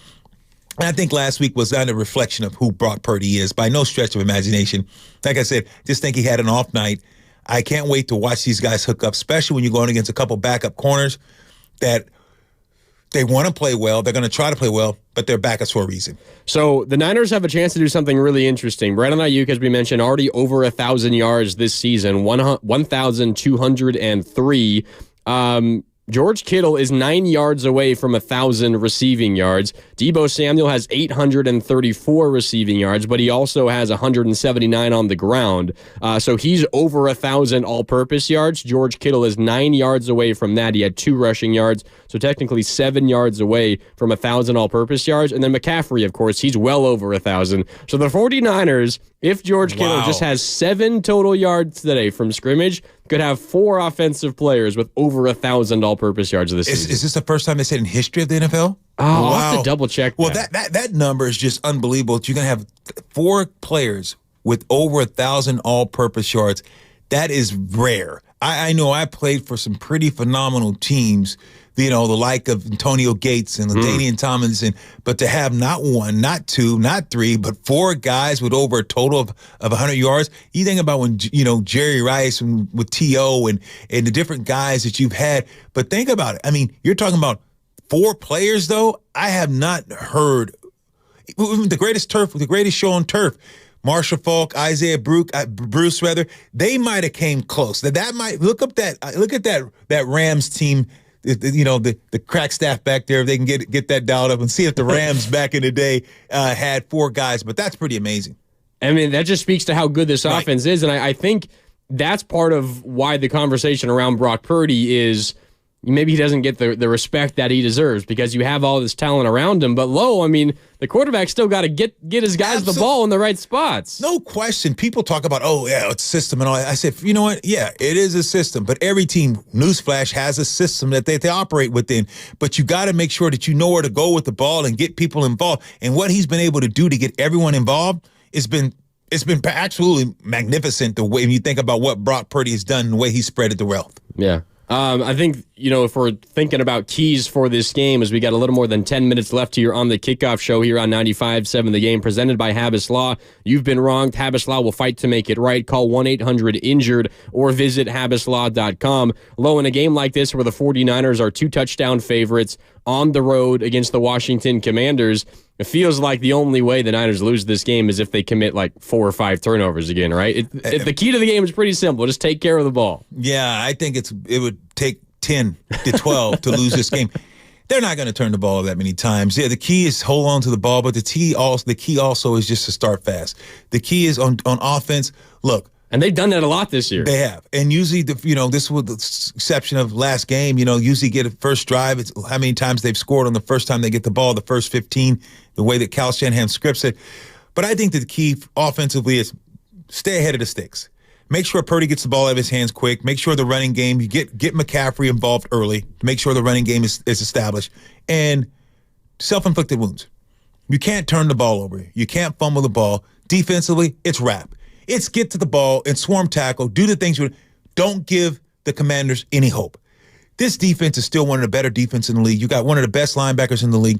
And I think last week was not a reflection of who Brock Purdy is by no stretch of imagination. Like I said, just think he had an off night. I can't wait to watch these guys hook up, especially when you're going against a couple backup corners that they want to play well. They're going to try to play well, but they're backups for a reason. So the Niners have a chance to do something really interesting. Brandon Ayuk, as we mentioned, already over 1,000 yards this season, 1,203. George Kittle is 9 yards away from 1,000 receiving yards. Deebo Samuel has 834 receiving yards, but he also has 179 on the ground. So he's over 1,000 all-purpose yards. George Kittle is 9 yards away from that. He had 2 rushing yards, so technically 7 yards away from 1,000 all-purpose yards. And then McCaffrey, of course, he's well over 1,000. So the 49ers, if George Kittle just has 7 total yards today from scrimmage, could have 4 offensive players with over 1,000 all-purpose yards this season. Is this the first time they said in history of the NFL? Oh, I'll have to double check that. Well, that number is just unbelievable. You're going to have 4 players with over 1,000 all-purpose yards. That is rare. I know I played for some pretty phenomenal teams, the like of Antonio Gates and LaDainian Tomlinson, but to have not 1, not 2, not 3, but 4 guys with over a total of 100 yards. You think about when, Jerry Rice and with T.O. and the different guys that you've had, but think about it. I mean, you're talking about 4 players, though. I have not heard the greatest show on turf. Marshall Faulk, Isaiah Bruce, they might have came close. That might look at that Rams team. The crack staff back there, if they can get that dialed up and see if the Rams back in the day had 4 guys. But that's pretty amazing. I mean, that just speaks to how good this offense is. And I think that's part of why the conversation around Brock Purdy is maybe he doesn't get the respect that he deserves because you have all this talent around him. But the quarterback still got to get his guys the ball in the right spots. No question. People talk about, it's a system and all that. I said, you know what? Yeah, it is a system. But every team, newsflash, has a system that they operate within. But you got to make sure that you know where to go with the ball and get people involved. And what he's been able to do to get everyone involved it's been absolutely magnificent the way you think about what Brock Purdy has done and the way he spreaded the wealth. Yeah. I think, if we're thinking about keys for this game, as we got a little more than 10 minutes left here on the Kickoff Show here on 95.7 The Game, presented by Habas Law. You've been wronged. Habas Law will fight to make it right. Call 1-800-INJURED or visit habaslaw.com. Low, in a game like this where the 49ers are 2-touchdown favorites on the road against the Washington Commanders, it feels like the only way the Niners lose this game is if they commit 4 or 5 turnovers again, right? The key to the game is pretty simple. Just take care of the ball. Yeah, I think it would take 10 to 12 to lose this game. They're not going to turn the ball that many times. Yeah, the key is hold on to the ball, but the key also is just to start fast. The key is on offense. Look. And they've done that a lot this year. They have. And usually, this was the exception of last game, usually get a first drive. It's how many times they've scored on the first time they get the ball, the first 15, the way that Kyle Shanahan scripts it. But I think that the key offensively is stay ahead of the sticks. Make sure Purdy gets the ball out of his hands quick. Make sure the running game, you get McCaffrey involved early. Make sure the running game is established. And self-inflicted wounds. You can't turn the ball over. You can't fumble the ball. Defensively, it's wrap. It's get to the ball and swarm tackle. Do the things. Don't give the Commanders any hope. This defense is still one of the better defense in the league. You got one of the best linebackers in the league.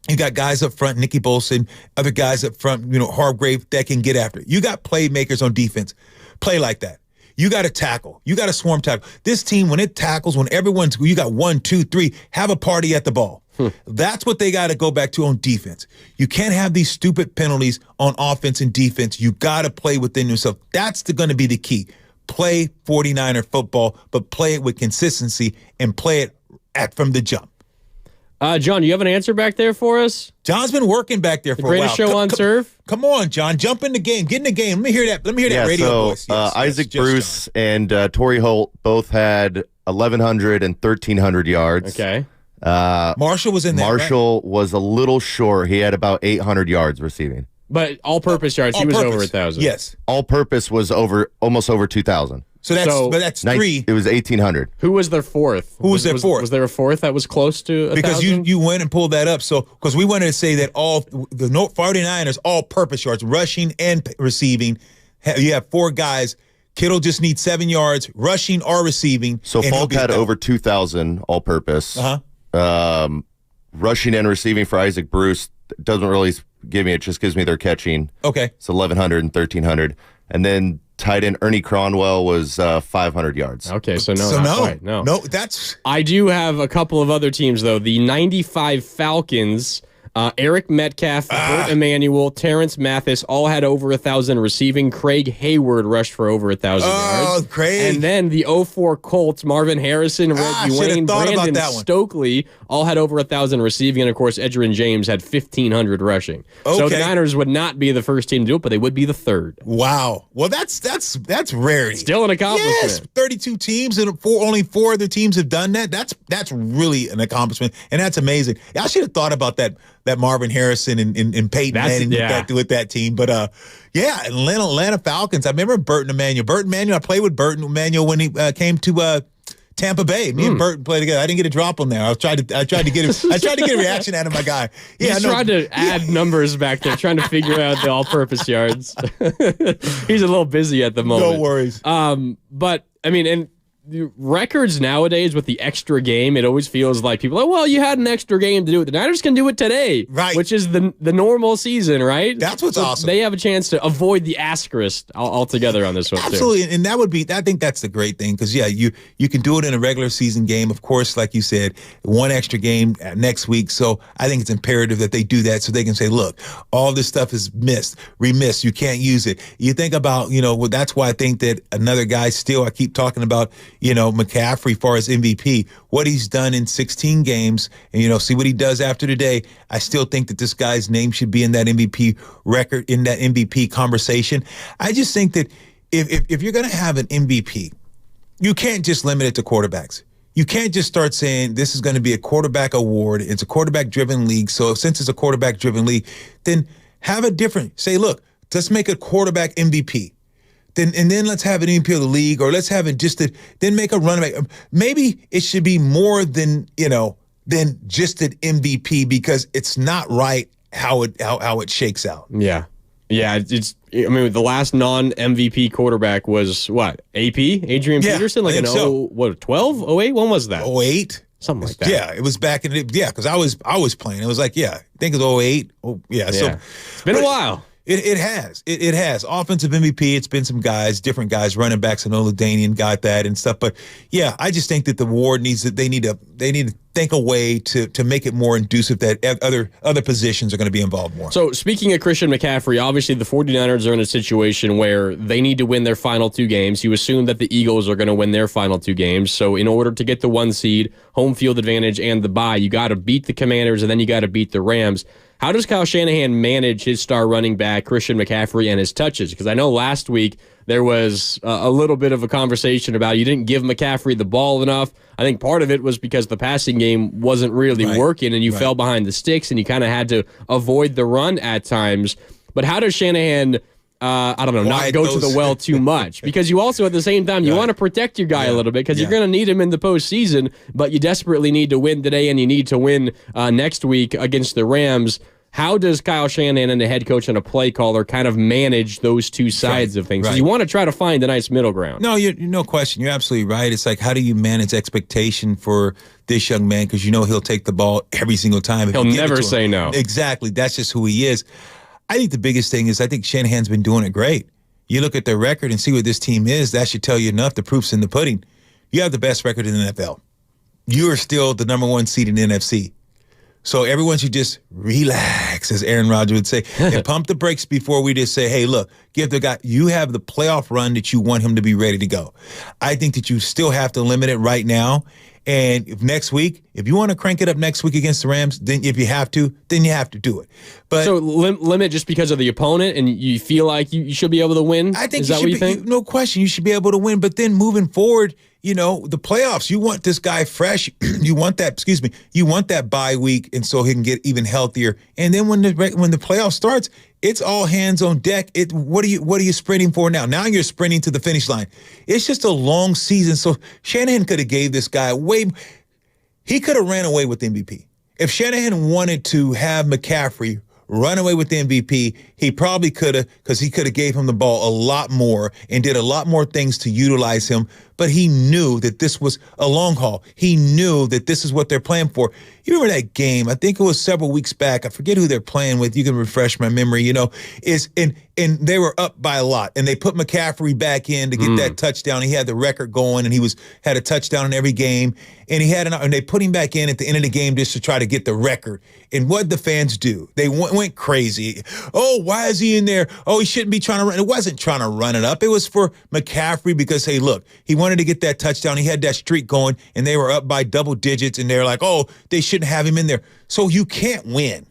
You got guys up front, Nicky Bolson, other guys up front, Hargrave that can get after it. You got playmakers on defense. Play like that. You got to tackle. You got to swarm tackle. This team, when it tackles, when you got 1, 2, 3, have a party at the ball. That's what they got to go back to on defense. You can't have these stupid penalties on offense and defense. You got to play within yourself. That's going to be the key. Play 49er football, but play it with consistency and play it from the jump. John, do you have an answer back there for us? John's been working back there for a while. Greatest show on turf. Come on, John. Jump in the game. Get in the game. Let me hear that. That radio voice. Yes, Isaac Bruce and Torrey Holt both had 1,100 and 1,300 yards. Okay. Marshall was in there. Marshall was a little short. He had about 800 yards receiving. But all-purpose yards, he was over 1,000. Yes. All-purpose was almost over 2,000. So that's three. It was 1,800. Who was their fourth? Who was their fourth? Was there a fourth that was close to 1,000? Because you went and pulled that up. So because we wanted to say that all the 49ers all-purpose yards, rushing and receiving. You have 4 guys. Kittle just needs 7 yards, rushing or receiving. So Falk had over 2,000 all-purpose. Rushing and receiving for Isaac Bruce doesn't really give me. It just gives me their catching. Okay. It's 1,100 and 1,300, and then tight end Ernie Cronwell was 500 yards. Okay, so not quite. No, that's. I do have a couple of other teams though. The 95 Falcons. Eric Metcalf, Bert Emanuel, Terrence Mathis all had over 1,000 receiving. Craig Hayward rushed for over 1,000 yards. Craig. And then the 04 Colts, Marvin Harrison, Reggie Wayne, Brandon Stokely all had over 1,000 receiving. And, of course, Edgerrin James had 1,500 rushing. Okay. So the Niners would not be the first team to do it, but they would be the third. Wow. Well, that's rarity. Still an accomplishment. Yes, 32 teams and only 4 other teams have done that. That's really an accomplishment, and that's amazing. I should have thought about that Marvin Harrison and Peyton Manning with that team. But, Atlanta Falcons. I remember Burton Emanuel. I played with Burton Emanuel when he came to Tampa Bay. Me and Burton played together. I didn't get a drop on there. I tried to get a reaction out of my guy. Yeah, he's trying to add numbers back there, trying to figure out the all-purpose yards. He's a little busy at the moment. No worries. But I mean, and the records nowadays with the extra game, it always feels like people are like, well, you had an extra game to do it. The Niners can do it today, right? Which is the normal season, right? That's what's awesome. They have a chance to avoid the asterisk altogether on this one. Absolutely, too. And that would be. I think that's the great thing because you can do it in a regular season game. Of course, like you said, one extra game next week. So I think it's imperative that they do that so they can say, look, all this stuff is remissed. You can't use it. You think about, that's why I think that another guy still. I keep talking about, McCaffrey, far as MVP, what he's done in 16 games, and see what he does after today. I still think that this guy's name should be in that MVP record, in that MVP conversation. I just think that if you're going to have an MVP, you can't just limit it to quarterbacks. You can't just start saying this is going to be a quarterback award. It's a quarterback-driven league. So since it's a quarterback-driven league, then have a different. Say, look, let's make a quarterback MVP. And then let's have an MVP of the league, or let's have it then make a running back. Maybe it should be more than just an MVP because it's not right how it shakes out. Yeah. The last non-MVP quarterback was what? Adrian Peterson? Like 12? 08? When was that? 08. Something like that. Yeah, it was back in because I was playing. It was like, I think it was 08. Oh, yeah. So it's been a while. It has. It has. Offensive MVP, it's been some guys, different guys, running backs. I know Ladainian got that and stuff. But, I just think that the award they need to think a way to make it more inducive that other positions are going to be involved more. So, speaking of Christian McCaffrey, obviously the 49ers are in a situation where they need to win their final 2 games. You assume that the Eagles are going to win their final 2 games. So, in order to get the 1 seed, home field advantage, and the bye, you got to beat the Commanders, and then you got to beat the Rams. How does Kyle Shanahan manage his star running back, Christian McCaffrey, and his touches? Because I know last week there was a little bit of a conversation about you didn't give McCaffrey the ball enough. I think part of it was because the passing game wasn't really working and you fell behind the sticks and you kind of had to avoid the run at times. But how does Shanahan, not go to the well too much? Because you also, at the same time, you want to protect your guy a little bit because you're going to need him in the postseason, but you desperately need to win today and you need to win next week against the Rams. how does Kyle Shanahan and the head coach and a play caller kind of manage those two sides of things? Right. You want to try to find a nice middle ground. No, no question. You're absolutely right. It's like, how do you manage expectation for this young man? Because you know he'll take the ball every single time. He'll never say no. Exactly. That's just who he is. I think the biggest thing is I think Shanahan's been doing it great. You look at their record and see what this team is. That should tell you enough. The proof's in the pudding. You have the best record in the NFL. You are still the number one seed in the NFC. So everyone should just relax, as Aaron Rodgers would say, and pump the brakes before we just say, hey, look, give the guy, you have the playoff run that you want him to be ready to go. I think that you still have to limit it right now. And if next week, if you want to crank it up next week against the Rams, then if you have to, then you have to do it. But so limit just because of the opponent, and you feel like you should be able to win? I think is that what you think? No question, you should be able to win. But then moving forward, you know, the playoffs, you want this guy fresh. You want that bye week, and so he can get even healthier. And then when the playoff starts, it's all hands on deck. What are you sprinting for now? Now you're sprinting to the finish line. It's just a long season. So Shanahan could have gave this guy he could have ran away with MVP. If Shanahan wanted to have McCaffrey run away with the MVP, he probably could have, because he could have gave him the ball a lot more and did a lot more things to utilize him. But he knew that this was a long haul. He knew that this is what they're playing for. You remember that game? I think it was several weeks back. I forget who they're playing with. You can refresh my memory. You know, and they were up by a lot, and they put McCaffrey back in to get that touchdown. He had the record going, and had a touchdown in every game, and and they put him back in at the end of the game just to try to get the record. And what did the fans do? They went crazy. Oh, why is he in there? Oh, he shouldn't be trying to run. It wasn't trying to run it up. It was for McCaffrey because, hey, look, he wanted to get that touchdown. He had that streak going, and they were up by double digits, and they're like, oh, they shouldn't have him in there. So you can't win.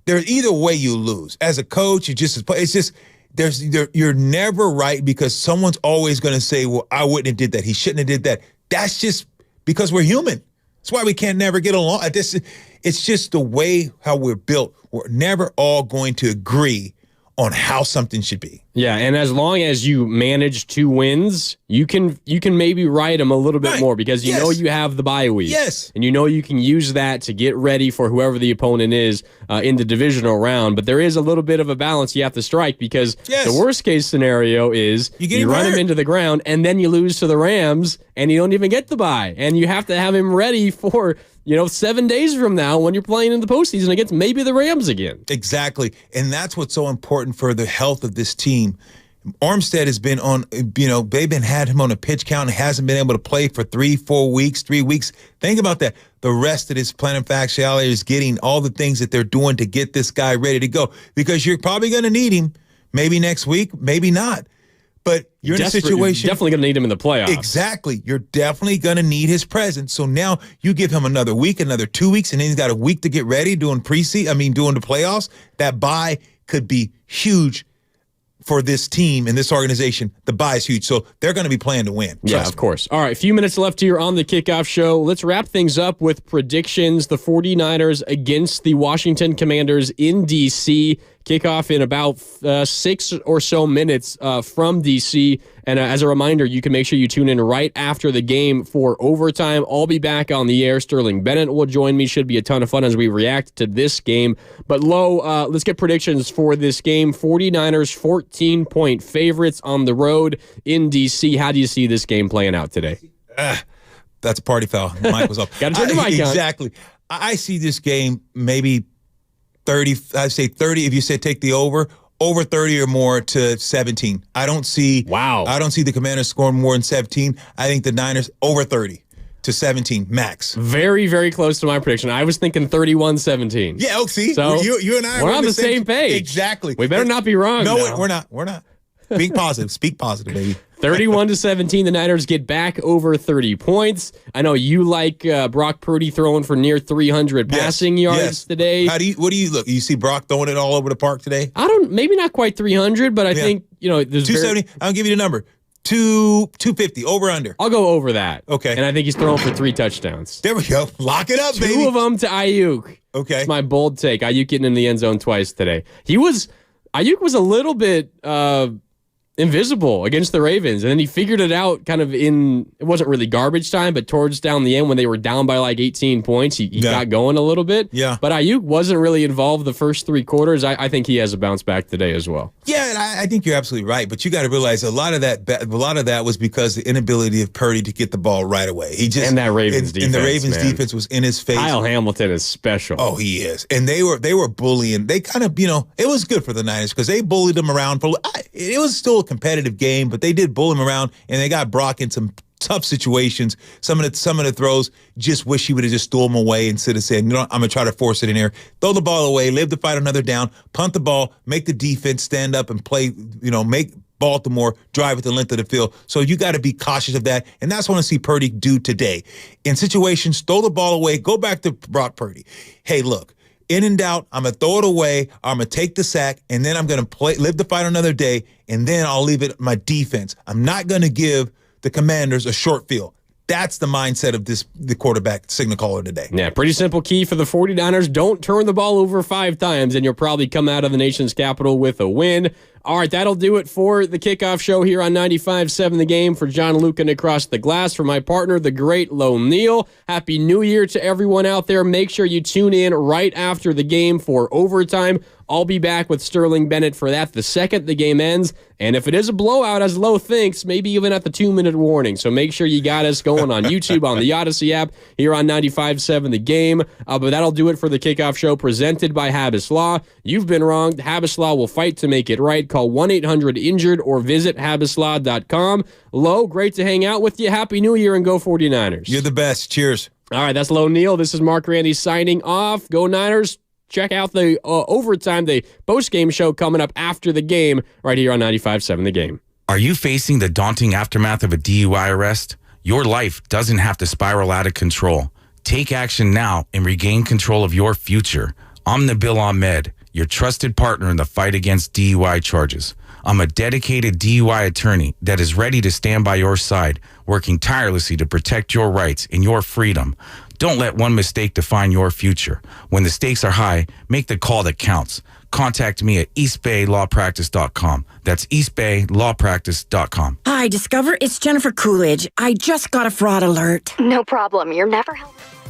There's either way you lose. As a coach, you're never right, because someone's always going to say, well, I wouldn't have did that. He shouldn't have did that. That's just because we're human. That's why we can't never get along. It's just the way how we're built. We're never all going to agree on how something should be. Yeah, and as long as you manage 2 wins, you can maybe ride them a little bit more, because you know you have the bye week. Yes. And you know you can use that to get ready for whoever the opponent is in the divisional round. But there is a little bit of a balance you have to strike, because the worst case scenario is you run him into the ground and then you lose to the Rams and you don't even get the bye. And you have to have him ready for 7 days from now when you're playing in the postseason against maybe the Rams again. Exactly. And that's what's so important for the health of this team. Armstead has been on, they've had him on a pitch count and hasn't been able to play for 3 weeks. Think about that. The rest of this planning factuality is getting all the things that they're doing to get this guy ready to go, because you're probably going to need him maybe next week, maybe not. But you're in a situation. You're definitely going to need him in the playoffs. Exactly. You're definitely going to need his presence. So now you give him another week, another 2 weeks, and then he's got a week to get ready doing doing the playoffs. That bye could be huge for this team and this organization. The bye is huge. So they're going to be playing to win. Yeah, of course. All right, a few minutes left here on the Kickoff Show. Let's wrap things up with predictions. The 49ers against the Washington Commanders in D.C. Kickoff in about 6 or so minutes from D.C. And as a reminder, you can make sure you tune in right after the game for overtime. I'll be back on the air. Sterling Bennett will join me. Should be a ton of fun as we react to this game. But, Lo, let's get predictions for this game. 49ers 14-point favorites on the road in D.C. How do you see this game playing out today? That's a party foul. The mic was off. Got to turn the mic on. Exactly. I see this game maybe 30, I'd say 30, if you said take the over 30 or more to 17. I don't see the Commanders scoring more than 17. I think the Niners over 30 to 17 max. Very, very close to my prediction. I was thinking 31-17. Yeah, see? So you and I we're on the same page. Exactly. We better not be wrong. No, now. we're not. Speak positive. Speak positive, baby. 31-17, the Niners get back over 30 points. I know you like Brock Purdy throwing for near 300 passing yards today. What do you look? You see Brock throwing it all over the park today? Maybe not quite 300, but I think, there's 270. I'll give you the number. 250, over under. I'll go over that. Okay. And I think he's throwing for 3 touchdowns. There we go. Lock it up, baby. 2 of them to Ayuk. Okay. That's my bold take. Ayuk getting in the end zone twice today. Ayuk was a little bit invisible against the Ravens. And then he figured it out kind of it wasn't really garbage time, but towards down the end when they were down by like 18 points, he got going a little bit. Yeah. But Ayuk wasn't really involved the first 3 quarters. I think he has a bounce back today as well. Yeah, and I think you're absolutely right. But you got to realize a lot of that was because the inability of Purdy to get the ball right away. And that Ravens defense. And the Ravens defense was in his face. Kyle Hamilton is special. Oh, he is. And they were bullying. They kind of, it was good for the Niners because they bullied them around. It was still a competitive game, but they did bull him around, and they got Brock in some tough situations. Some of the throws, just wish he would have just threw them away instead of saying, I'm going to try to force it in here. Throw the ball away, live to fight another down, punt the ball, make the defense stand up and play, make Baltimore drive at the length of the field. So you got to be cautious of that, and that's what I want to see Purdy do today. In situations, throw the ball away, go back to Brock Purdy. Hey, look. In and out, I'm going to throw it away, I'm going to take the sack, and then I'm going to live to fight another day, and then I'll leave it my defense. I'm not going to give the Commanders a short field. That's the mindset of the quarterback signal caller today. Yeah, pretty simple key for the 49ers. Don't turn the ball over 5 times, and you'll probably come out of the nation's capital with a win. All right, that'll do it for the Kickoff Show here on 95.7 The Game. For John Lucan across the glass, for my partner, the great Lo Neal. Happy New Year to everyone out there. Make sure you tune in right after the game for overtime. I'll be back with Sterling Bennett for that the second the game ends. And if it is a blowout, as Lo thinks, maybe even at the 2-minute warning. So make sure you got us going on YouTube, on the Odyssey app, here on 95.7 The Game. But that'll do it for the Kickoff Show presented by Habas Law. You've been wronged. Habas Law will fight to make it right. Call 1-800-INJURED or visit habaslaw.com. Lo, great to hang out with you. Happy New Year and go 49ers. You're the best. Cheers. All right, that's Lo Neal. This is Mark Randy signing off. Go Niners. Check out the overtime, the post-game show coming up after the game right here on 95.7 The Game. Are you facing the daunting aftermath of a DUI arrest? Your life doesn't have to spiral out of control. Take action now and regain control of your future. I'm Nabil Ahmed, your trusted partner in the fight against DUI charges. I'm a dedicated DUI attorney that is ready to stand by your side, working tirelessly to protect your rights and your freedom. Don't let one mistake define your future. When the stakes are high, make the call that counts. Contact me at eastbaylawpractice.com. That's eastbaylawpractice.com. Hi, Discover. It's Jennifer Coolidge. I just got a fraud alert. No problem. You're never held.